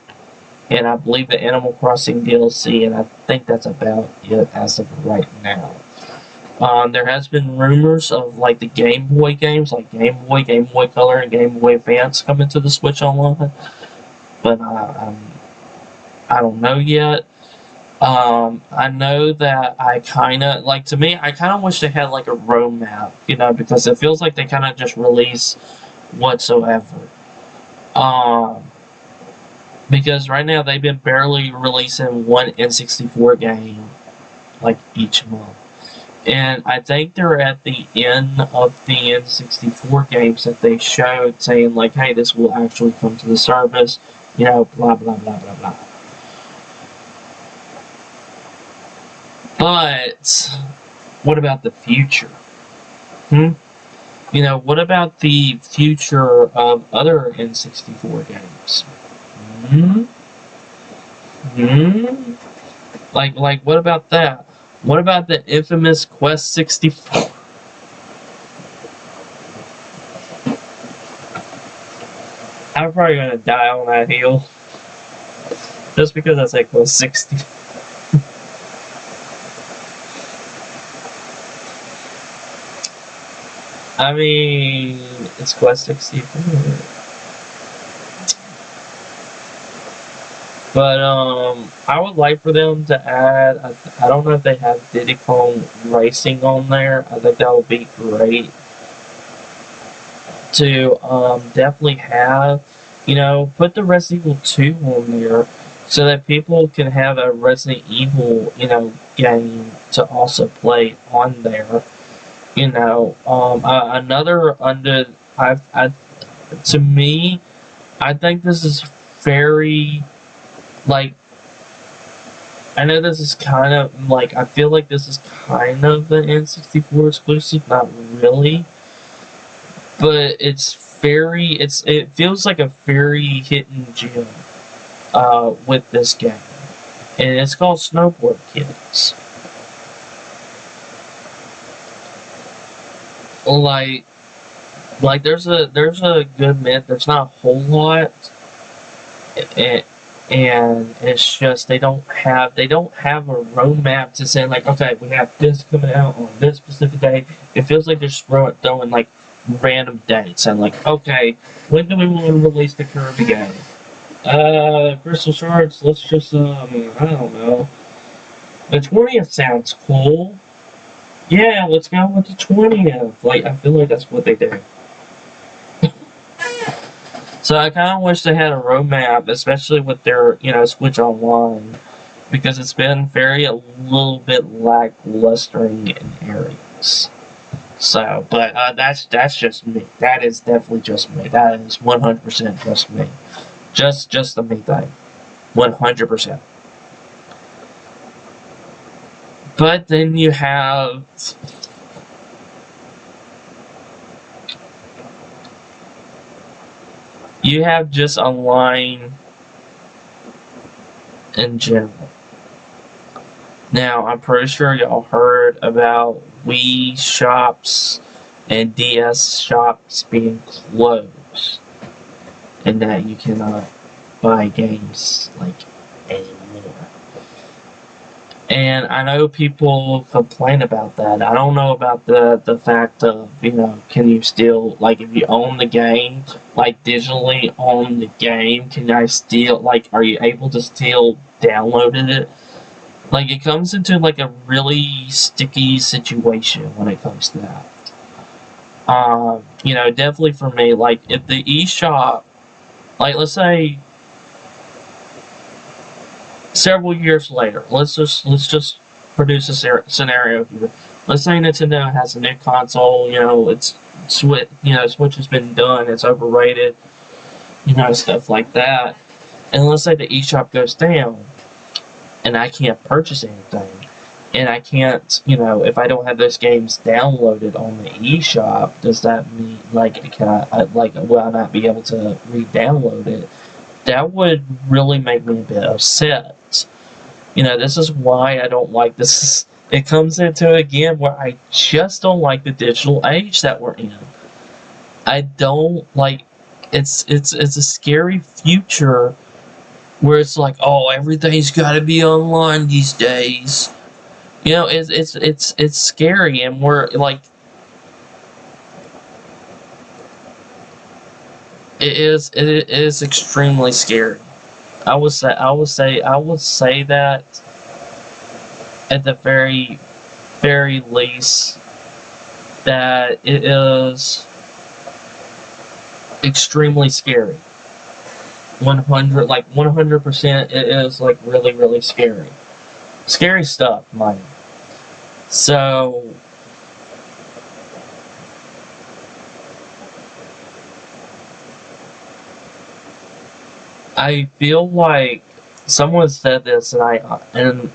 and I believe the Animal Crossing DLC, and I think that's about it as of right now. There has been rumors of the Game Boy games, like Game Boy Color, and Game Boy Advance coming to the Switch Online, but I don't know yet. I know that I kind of wish they had a roadmap, because it feels like they kind of just release whatsoever. Um, because right now they've been barely releasing one N64 game like each month. And I think they're at the end of the N64 games that they showed saying like, hey, this will actually come to the service, you know, blah, blah, blah, blah, blah. But what about the future? You know, what about the future of other N64 games? Hmm? Hmm? Like, what about that? What about the infamous Quest 64? I'm probably gonna die on that hill just because I said Quest 60. I mean, it's Quest 64. But I would like for them to add. I don't know if they have Diddy Kong Racing on there. I think that would be great to definitely have. You know, put the Resident Evil 2 on there so that people can have a Resident Evil, you know, game to also play on there. You know, another under I to me, I think this is very like I know this is kind of like I feel like this is kind of an N64 exclusive, not really, but it feels like a very hidden gem with this game, and it's called Snowboard Kids. Like there's a good myth. There's not a whole lot, and it's just they don't have a roadmap to say like, okay, we have this coming out on this specific day. It feels like they're just throwing like random dates and like, okay, when do we want to release the Kirby game? Crystal Shards. Let's just I don't know. The 20th sounds cool. Yeah, let's go with the 20th. Like I feel like that's what they do. So I kind of wish they had a roadmap, especially with their, you know, Switch Online, because it's been a little bit lackluster in areas. So, but that's just me. That is definitely just me. That is 100% just me. Just the me thing, 100%. But then you have just online in general. Now, I'm pretty sure y'all heard about Wii shops and DS shops being closed, and that you cannot buy games like anymore. And I know people complain about that. I don't know about the fact of, you know, can you still, like, if you own the game, like digitally own the game, can I still, like, are you able to still download it? Like, it comes into like a really sticky situation when it comes to that. You know, definitely for me, like if the eShop, like let's say several years later, let's just produce a scenario here. Let's say Nintendo has a new console, you know, Switch has been done, it's overrated, you know, stuff like that. And let's say the eShop goes down, and I can't purchase anything, and I can't, you know, if I don't have those games downloaded on the eShop, does that mean like will I not be able to re-download it? That would really make me a bit upset. You know, this is why I don't like this. It comes into again where I just don't like the digital age that we're in. I don't like. It's a scary future where it's like, oh, everything's got to be online these days. You know, it's scary, and we're like, it is extremely scary. I would say that at the very least that it is extremely scary. 100%. It is like really, really scary stuff, mind. So I feel like someone said this, and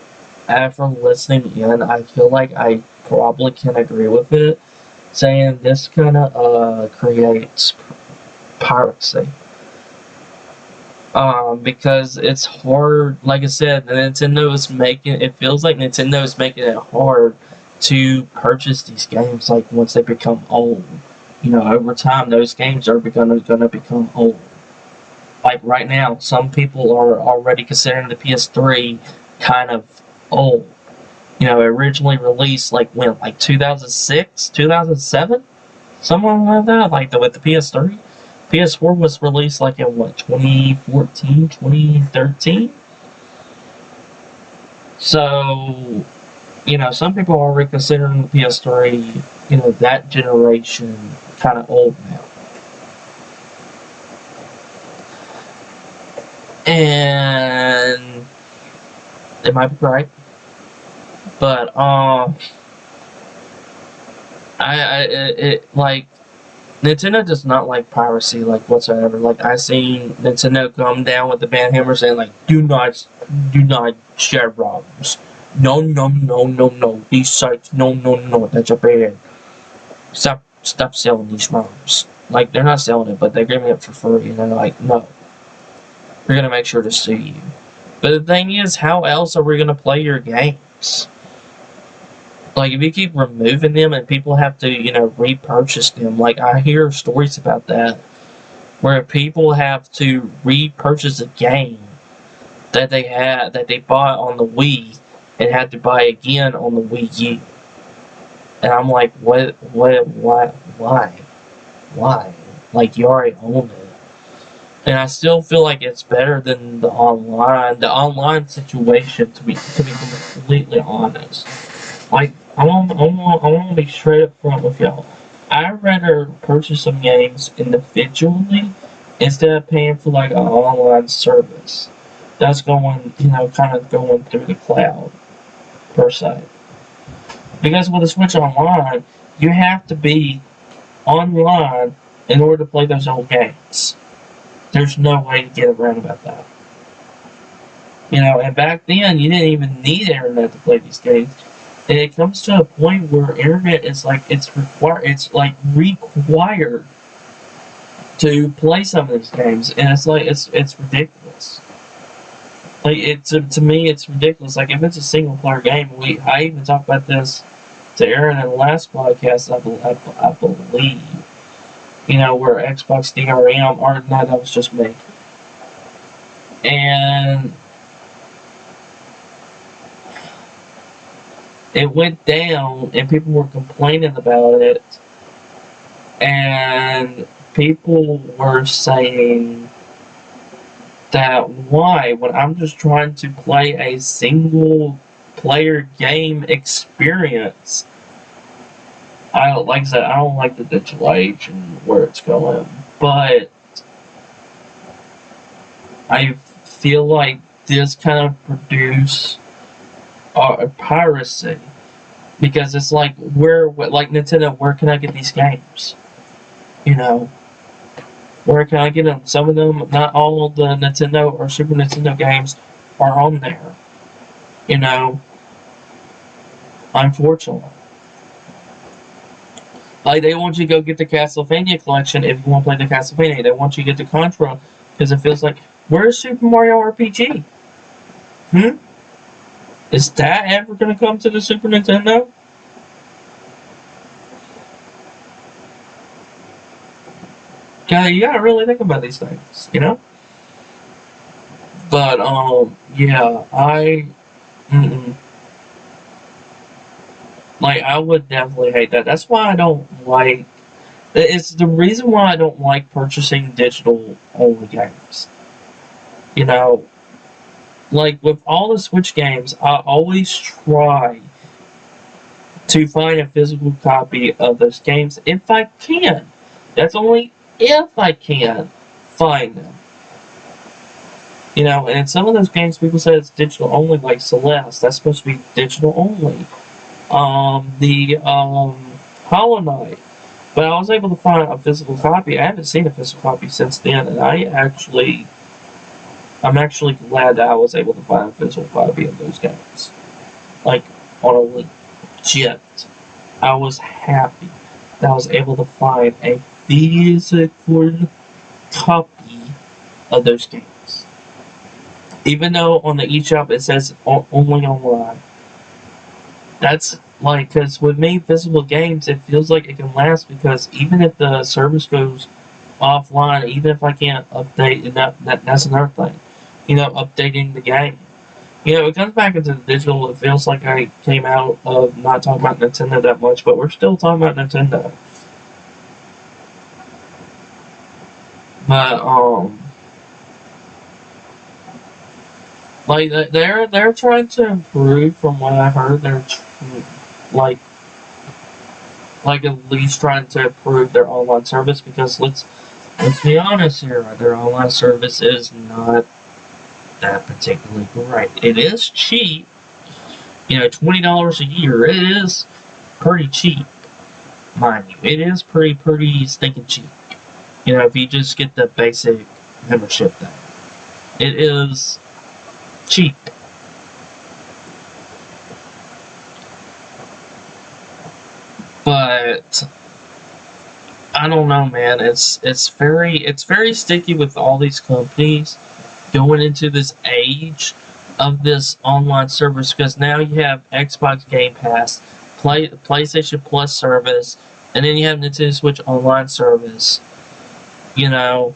after listening in, I feel like I probably can agree with it, saying this kind of creates piracy. Because it's hard. Like I said, Nintendo is making it feels like Nintendo is making it hard to purchase these games. Like once they become old, over time those games are gonna become old. Like right now, some people are already considering the PS3 kind of old. Originally released like when, like 2006, 2007, something like that. Like with the PS3. PS4 was released like in what, 2014, 2013? So, some people are already considering the PS3, that generation kind of old now. And it might be right, but like Nintendo does not like piracy, like whatsoever. Like I seen Nintendo come down with the banhammer saying like, do not share ROMs. No, no, no, no, no. These sites, no, no, no. That's a bad. Stop selling these ROMs. Like they're not selling it, but they're giving it for free, and they're like, no, we're gonna make sure to sue you. But the thing is, how else are we gonna play your games? Like, if you keep removing them and people have to, repurchase them, like, I hear stories about that, where people have to repurchase a game that they bought on the Wii, and had to buy again on the Wii U. And I'm like, why? Like, you already own it. And I still feel like it's better than the online situation, to be completely honest. Like, I want to be straight up front with y'all. I'd rather purchase some games individually instead of paying for like an online service that's going, kind of going through the cloud per se. Because with the Switch Online, you have to be online in order to play those old games. There's no way to get around about that. And back then you didn't even need internet to play these games. And it comes to a point where internet is like it's required to play some of these games, and it's like it's ridiculous. Like to me it's ridiculous. Like if it's a single player game, I even talked about this to Aaron in the last podcast, I believe. Where Xbox DRM, or no, that was just me. And it went down, and people were complaining about it, and people were saying that why, when I'm just trying to play a single player game experience, like I said, I don't like the digital age and where it's going, but I feel like this kind of produce piracy, because it's like like Nintendo, where can I get these games? Where can I get them? Some of them, not all of the Nintendo or Super Nintendo games are on there. Unfortunately. Like, they want you to go get the Castlevania collection if you want to play the Castlevania. They want you to get the Contra because it feels like, where's Super Mario RPG? Is that ever going to come to the Super Nintendo? You gotta really think about these things, But, yeah, like, I would definitely hate that. That's why I don't like... It's the reason why I don't like purchasing digital-only games. Like, with all the Switch games, I always try to find a physical copy of those games if I can. That's only if I can find them. You know, and some of those games people say it's digital only, like Celeste. That's supposed to be digital only. The Hollow Knight. But I was able to find a physical copy. I haven't seen a physical copy since then, and I'm actually glad that I was able to find a physical copy of those games. Like, on a legit. I was happy that I was able to find a physical copy of those games. Even though on the eShop it says only online. That's like, because with me, physical games, it feels like it can last because even if the service goes offline, even if I can't update, and that's another thing, you know, updating the game. You know, it comes back into the digital. It feels like I came out of not talking about Nintendo that much, but we're still talking about Nintendo. But like they're trying to improve. From what I heard, they're like at least trying to improve their online service because let's be honest here, their online service is not that particularly great. It is cheap, you know, $20 a year. It is pretty cheap, mind you. It is pretty stinking cheap. You know, if you just get the basic membership thing, it is cheap. But I don't know, man. It's very sticky with all these companies going into this age of this online service because now you have Xbox Game Pass, PlayStation Plus service, and then you have Nintendo Switch Online service. You know,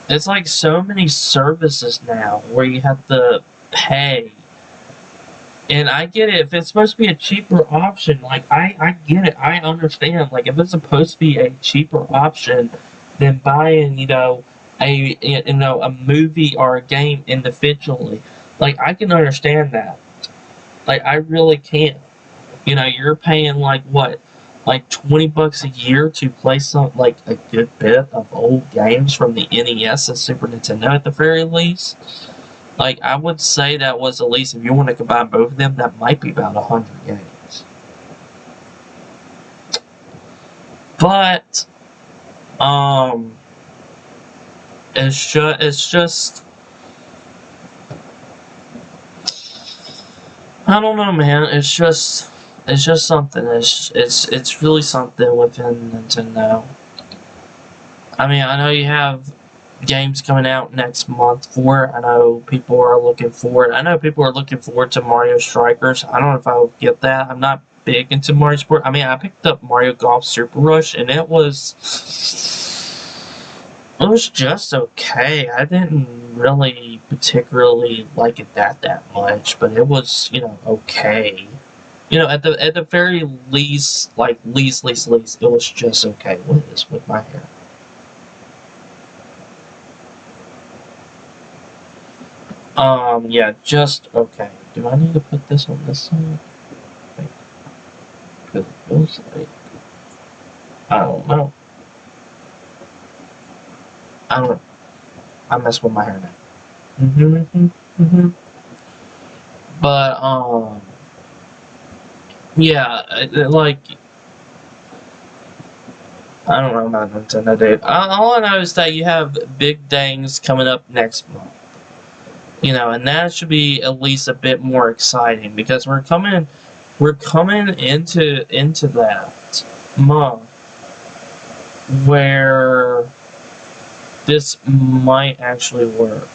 it's like so many services now where you have to pay. And I get it. If it's supposed to be a cheaper option, like I get it. I understand. Like if it's supposed to be a cheaper option than buying, a movie or a game individually, like I can understand that. Like I really can. You know, you're paying like what, like $20 a year to play some like a good bit of old games from the NES and Super Nintendo at the very least. Like, I would say that was at least, if you want to combine both of them, that might be about 100 games. But, it's just, I don't know, man. It's just something. It's really something within Nintendo. I mean, I know you have games coming out next month for it. I know people are looking forward. I know people are looking forward to Mario Strikers. I don't know if I'll get that. I'm not big into Mario Sport. I mean, I picked up Mario Golf Super Rush, and it was just okay. I didn't really particularly like it that much, but it was, okay. You know, at the very least, like least, it was just okay. What is with my hair? Yeah, just okay. Do I need to put this on this side? Because it feels like, I don't know. I mess with my hair now. But, yeah, like, I don't know about Nintendo, dude. All I know is that you have big things coming up next month. You know, and that should be at least a bit more exciting because we're coming into that month where this might actually work.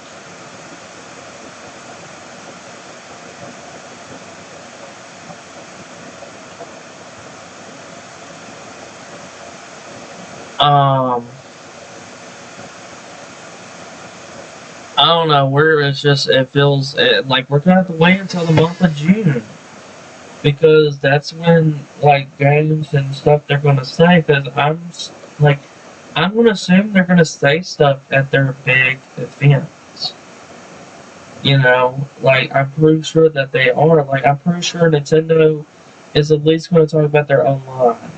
I don't know where it feels like we're gonna have to wait until the month of June because that's when like games and stuff they're gonna say. Because I'm gonna assume they're gonna say stuff at their big events. You know, like I'm pretty sure that they are. Like I'm pretty sure Nintendo is at least gonna talk about their online.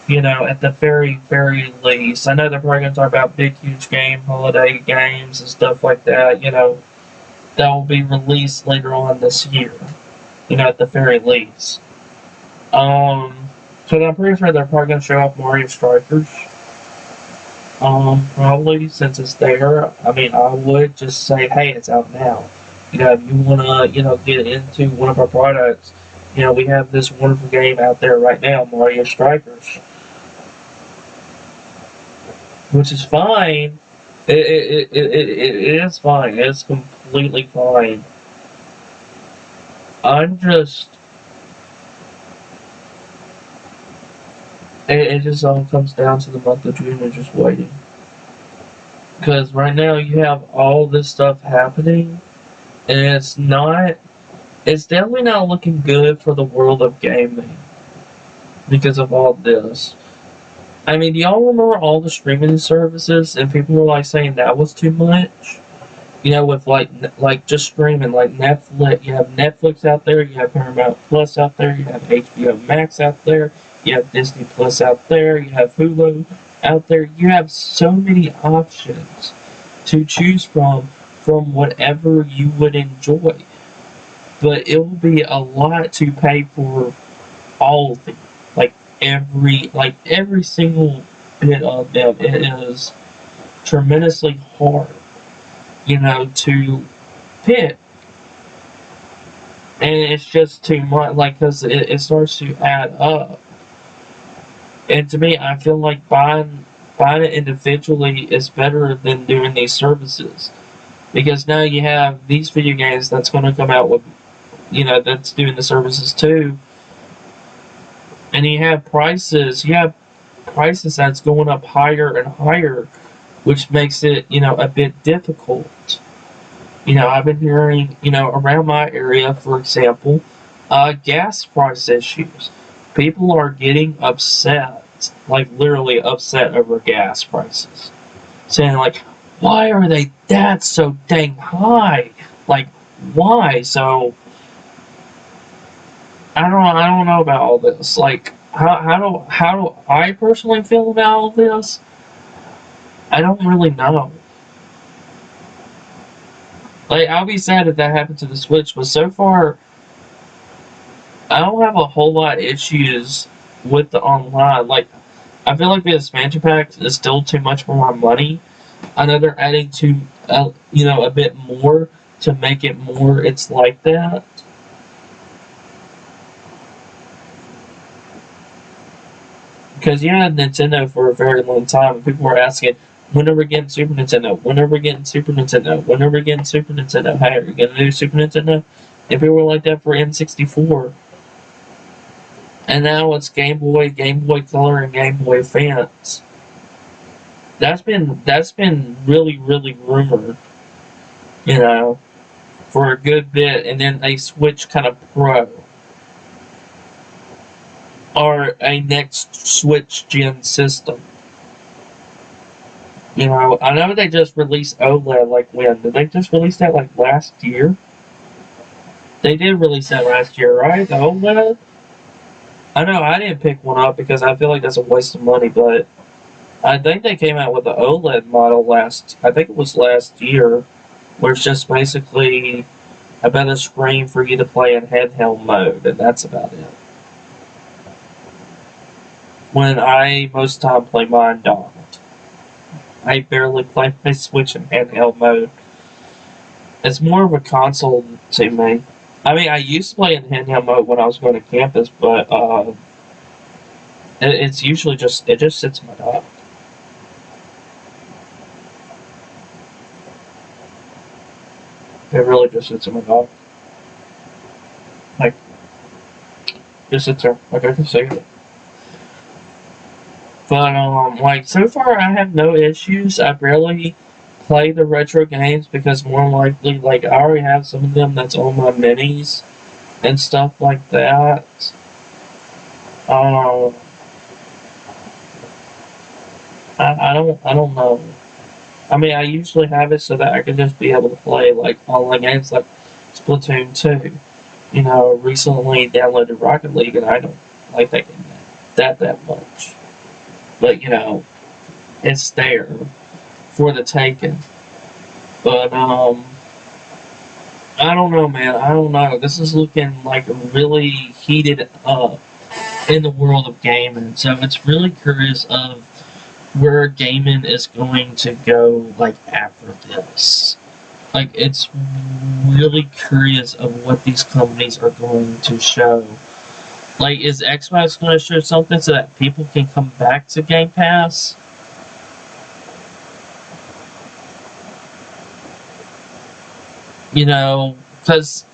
You know, at the very, very least. I know they're probably going to talk about big, huge game, holiday games, and stuff like that. You know, that will be released later on this year. You know, at the very least. So I'm pretty sure they're probably going to show off Mario Strikers. Probably since it's there. I mean, I would just say, hey, it's out now. You know, if you want to, you know, get into one of our products, you know, we have this wonderful game out there right now, Mario Strikers, which is fine. It is fine. It's completely fine. I'm just, it just all comes down to the month of June and just waiting. Because right now you have all this stuff happening, and it's definitely not looking good for the world of gaming because of all this. I mean, do y'all remember all the streaming services and people were like saying that was too much? You know, with like just streaming, like Netflix. You have Netflix out there, you have Paramount Plus out there, you have HBO Max out there, you have Disney Plus out there, you have Hulu out there. You have so many options to choose from whatever you would enjoy. But it will be a lot to pay for all of them. Every single bit of them. It is tremendously hard, you know, to pick, and it's just too much. Like, because it starts to add up, and to me, I feel like buying it individually is better than doing these services, because now you have these video games that's going to come out with, you know, that's doing the services too, and you have prices that's going up higher and higher, which makes it, you know, a bit difficult. You know, I've been hearing, you know, around my area, for example, gas price issues. People are getting upset, like literally upset over gas prices, saying like, why are they that so dang high? Like, why? So I don't know about all this. Like, how do I personally feel about all this? I don't really know. Like, I'll be sad if that happened to the Switch, but so far, I don't have a whole lot of issues with the online. Like, I feel like the expansion pack is still too much for my money. I know they're adding to, you know, a bit more to make it more. It's like that. Because you had Nintendo for a very long time, and people were asking, when are we getting Super Nintendo? When are we getting Super Nintendo? When are we getting Super Nintendo? Hey, are you going to do Super Nintendo? And people were like that for N64. And now it's Game Boy, Game Boy Color, and Game Boy Advance. That's been really, really rumored, you know, for a good bit, and then a Switch kind of Pro. Or a next Switch gen system. You know, I know they just released OLED, like when? Did they just release that like last year? They did release that last year, right? The OLED? I know I didn't pick one up because I feel like that's a waste of money, but I think they came out with the OLED model I think it was last year, where it's just basically a better screen for you to play in handheld mode, and that's about it. When I most time play mine docked. I barely play my Switch in handheld mode. It's more of a console to me. I mean, I used to play in handheld mode when I was going to campus, but it's usually it just sits in my dock. It really just sits in my dock. Like, just sits there. Like, I can see it. But, like, so far I have no issues. I barely play the retro games because more likely, like, I already have some of them that's on my minis and stuff like that. Um, I don't know. I mean, I usually have it so that I can just be able to play, like, online games like Splatoon 2. You know, recently downloaded Rocket League and I don't like that game that much. but it's there for the taking. But I don't know, man. I don't know. This is looking like really heated up in the world of gaming. So it's really curious of where gaming is going to go, like after this. Like it's really curious of what these companies are going to show. Like, is Xbox going to show something so that people can come back to Game Pass? Because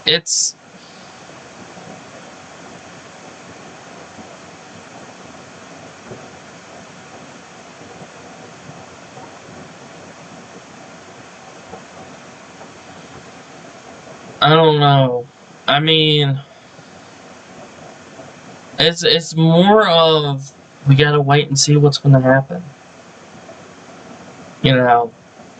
it's. I don't know. I mean, it's more of we gotta wait and see what's going to happen. You know,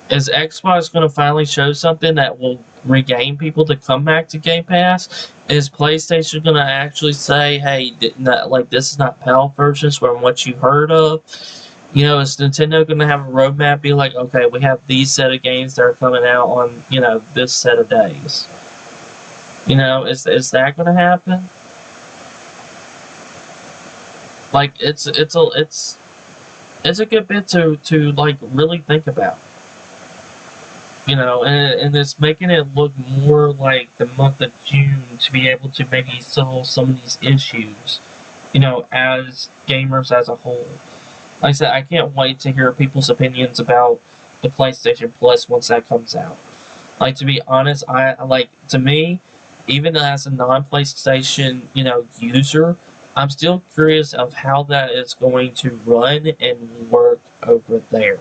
is Xbox going to finally show something that will regain people to come back to Game Pass? Is PlayStation going to actually say, "Hey, this is not PAL versions from what you heard of"? Is Nintendo going to have a roadmap? Be like, "Okay, we have these set of games that are coming out on this set of days." Is that going to happen? Like, it's a good bit to like really think about. And it's making it look more like the month of June to be able to maybe solve some of these issues, as gamers as a whole. Like I said, I can't wait to hear people's opinions about the PlayStation Plus once that comes out. Like, to be honest, to me, even as a non-PlayStation, user, I'm still curious of how that is going to run and work over there.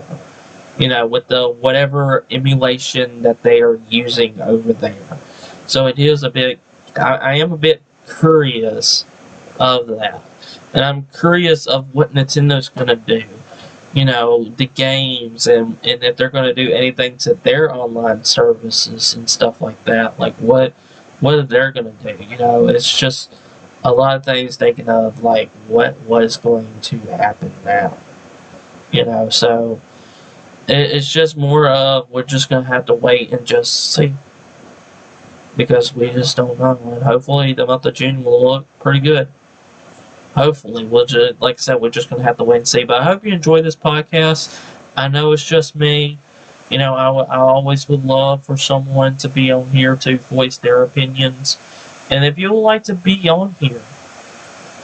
With the whatever emulation that they are using over there. So it is a bit, I am a bit curious of that. And I'm curious of what Nintendo's going to do. The games and if they're going to do anything to their online services and stuff like that. Like what are they going to do? It's just a lot of things thinking of like what is going to happen now. So it's just more of we're just gonna have to wait and just see because we just don't know. And hopefully the month of June will look pretty good. Hopefully we'll just, like I said, we're just gonna have to wait and see. But I hope you enjoy this podcast. I know it's just me. I always would love for someone to be on here to voice their opinions. And if you would like to be on here,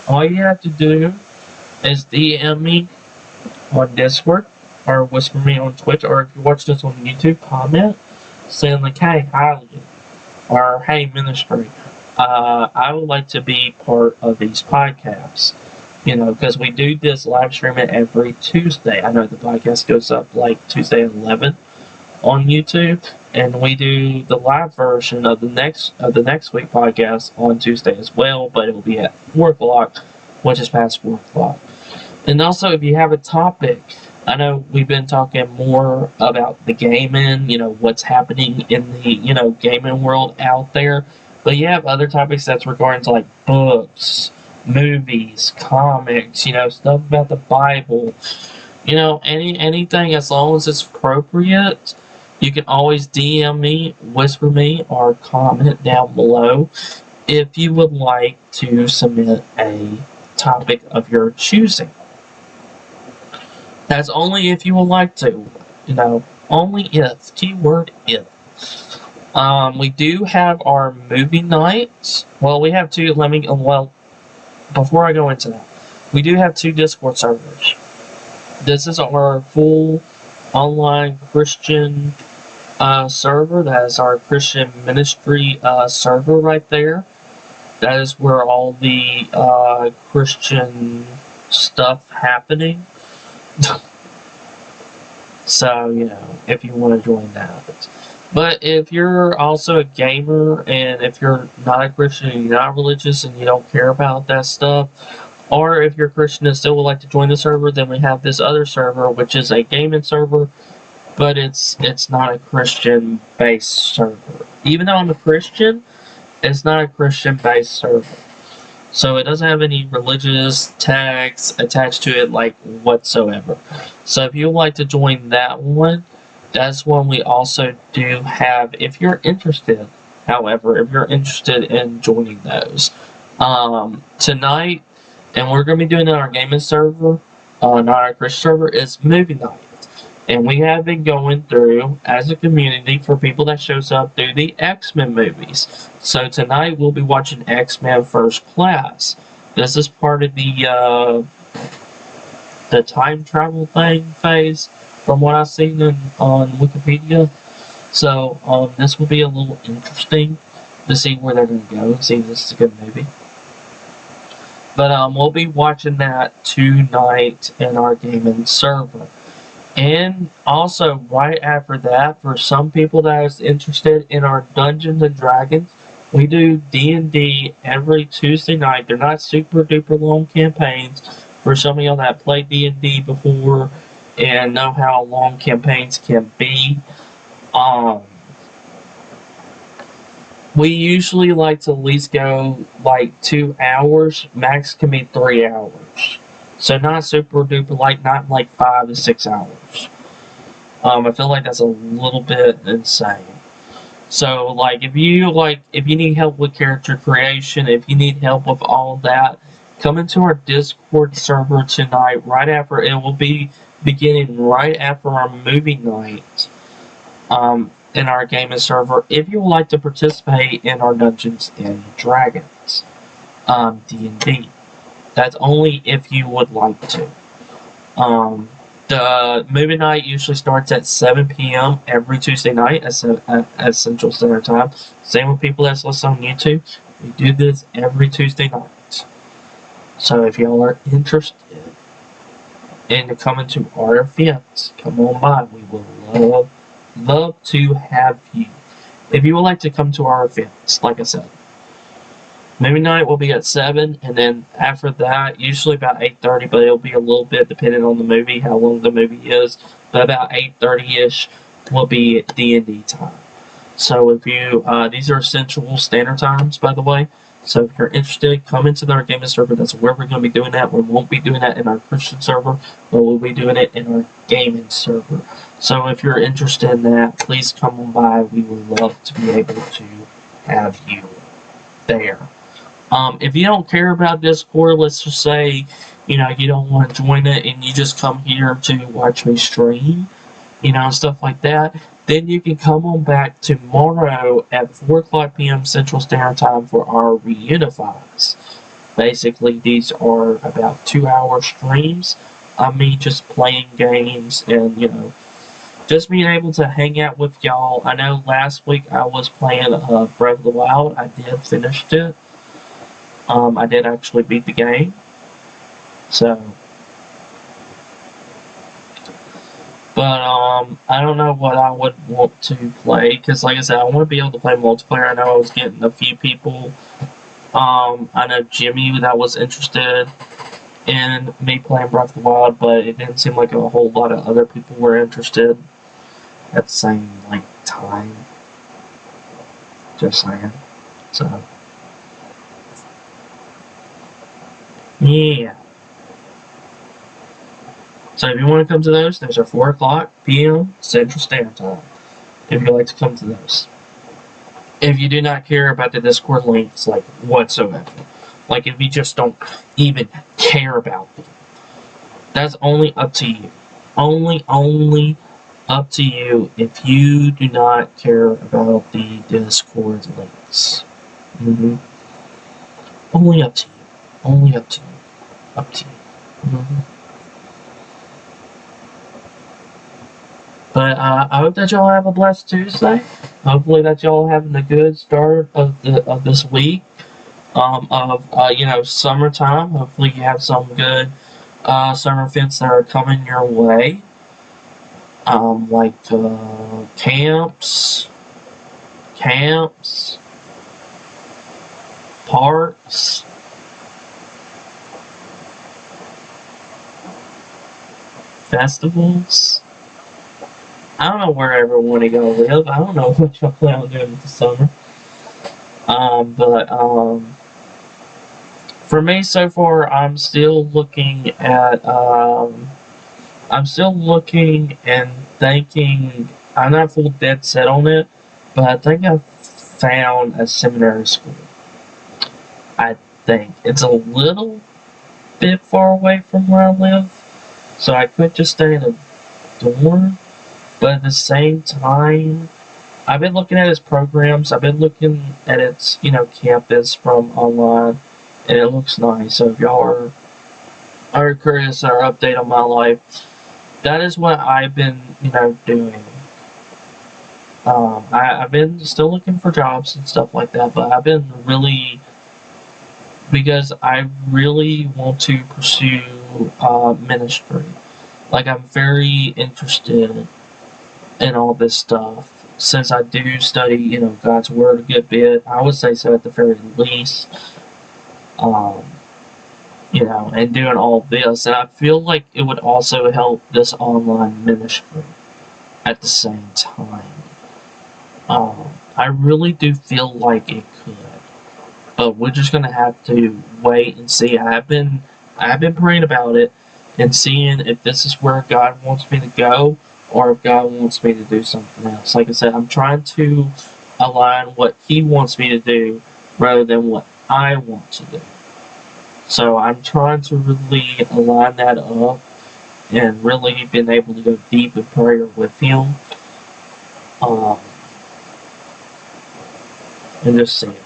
all you have to do is DM me on Discord or whisper me on Twitch, or if you watch this on YouTube, comment saying like, "Hey, hi," or "Hey, ministry, I would like to be part of these podcasts." Because we do this live streaming every Tuesday. I know the podcast goes up like Tuesday at 11 on YouTube, and we do the live version of the next week podcast on Tuesday as well. But it will be at 4 o'clock, which is past 4 o'clock. And also, if you have a topic, I know we've been talking more about the gaming, what's happening in the, gaming world out there. But you have other topics that's regarding to like books, movies, comics, stuff about the Bible, anything as long as it's appropriate. You can always DM me, whisper me, or comment down below if you would like to submit a topic of your choosing. That's only if you would like to. Only if. Keyword if. We do have our movie nights. Well, we have two. Before I go into that, we do have 2 Discord servers. This is our full online Christian server. That is our Christian ministry server right there. That is where all the Christian stuff happening. So, if you want to join that. But if you're also a gamer, and if you're not a Christian, and you're not religious, and you don't care about that stuff, or if you're a Christian and still would like to join the server, then we have this other server, which is a gaming server, but it's not a Christian-based server. Even though I'm a Christian, it's not a Christian-based server. So it doesn't have any religious tags attached to it, like, whatsoever. So if you would like to join that one, that's one we also do have. If you're interested, however, if you're interested in joining those, tonight, and we're going to be doing it on our gaming server, not our Christian server, is movie night. And we have been going through, as a community, for people that shows up, through the X-Men movies. So tonight we'll be watching X-Men First Class. This is part of the time travel phase, from what I've seen on Wikipedia. So this will be a little interesting to see where they're going to go. See, this is a good movie. But we'll be watching that tonight in our gaming server. And also, right after that, for some people that is interested in our Dungeons and Dragons, we do D&D every Tuesday night. They're not super duper long campaigns. For some of y'all that played D&D before and know how long campaigns can be, we usually like to at least go like 2 hours. Max can be 3 hours. So not super duper not like 5 to 6 hours. I feel like that's a little bit insane. So if you need help with character creation, if you need help with all of that, come into our Discord server tonight. Right after, it will be beginning right after our movie night. In our gaming server, if you would like to participate in our Dungeons and Dragons, D&D. That's only if you would like to. The movie night usually starts at 7 p.m. every Tuesday night at Central Standard Time. Same with people that's listening on YouTube. We do this every Tuesday night. So if y'all are interested in coming to our events, come on by. We will love to have you. If you would like to come to our events, like I said, movie night will be at 7, and then after that, usually about 8:30, but it'll be a little bit depending on the movie, how long the movie is. But about 8:30-ish will be D&D time. So if you, these are Central Standard Times, by the way. So if you're interested, come into our gaming server. That's where we're going to be doing that. We won't be doing that in our Christian server, but we'll be doing it in our gaming server. So if you're interested in that, please come on by. We would love to be able to have you there. If you don't care about Discord, let's just say, you don't want to join it and you just come here to watch me stream, stuff like that, then you can come on back tomorrow at 4 o'clock p.m. Central Standard Time for our reunifies. Basically, these are about 2-hour streams of me just playing games and, just being able to hang out with y'all. I know last week I was playing Breath of the Wild. I did finish it. I did actually beat the game. So, but I don't know what I would want to play, because like I said, I want to be able to play multiplayer. I know I was getting a few people. I know Jimmy that was interested in me playing Breath of the Wild, but it didn't seem like a whole lot of other people were interested at the same time. Just saying. So. Yeah. So if you want to come to those are 4 o'clock p.m. Central Standard Time. If you'd like to come to those. If you do not care about the Discord links, whatsoever. If you just don't even care about them. That's only up to you. Only up to you if you do not care about the Discord links. Only up to you. Only up to you. Up to you. But I hope that y'all have a blessed Tuesday. Hopefully that y'all having a good start of this week. Summertime. Hopefully you have some good summer events that are coming your way. Camps, parks, festivals. I don't know where everyone to go live. I don't know what y'all plan on doing this summer. For me, so far, I'm still looking at. I'm still looking and thinking. I'm not full dead set on it, but I think I've found a seminary school. I think it's a little bit far away from where I live, so I could just stay in a dorm. But at the same time, I've been looking at its programs. I've been looking at its, campus from online, and it looks nice. So if y'all are curious or update on my life, that is what I've been, doing. I've been still looking for jobs and stuff like that, but I've been really, because I really want to pursue ministry. Like, I'm very interested in all this stuff. Since I do study, God's Word a good bit, I would say so at the very least. Um, and doing all this, and I feel like it would also help this online ministry at the same time. I really do feel like it could, but we're just gonna have to wait and see. I've been praying about it and seeing if this is where God wants me to go, or if God wants me to do something else. Like I said, I'm trying to align what He wants me to do rather than what I want to do. So I'm trying to really align that up and really been able to go deep in prayer with Him. And just see it.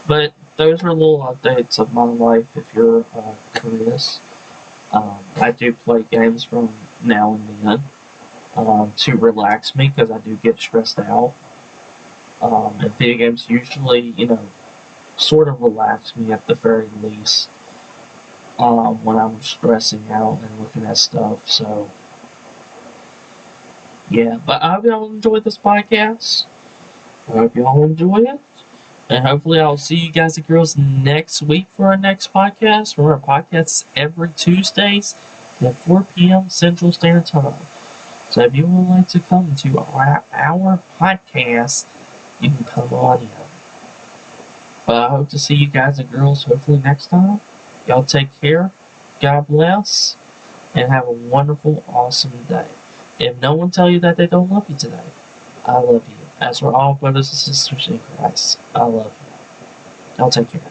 But those are little updates of my life if you're curious. I do play games from now and then to relax me because I do get stressed out. And video games usually, sort of relax me at the very least when I'm stressing out and looking at stuff. So, yeah. But I hope y'all enjoyed this podcast. I hope y'all enjoy it. And hopefully I'll see you guys and girls next week for our next podcast. Remember, our podcasts every Tuesdays at 4 p.m. Central Standard Time. So if you would like to come to our podcast, you can come on in. But I hope to see you guys and girls hopefully next time. Y'all take care. God bless. And have a wonderful, awesome day. If no one tell you that they don't love you today, I love you. As we're all brothers and sisters in Christ, I love you. Y'all take care.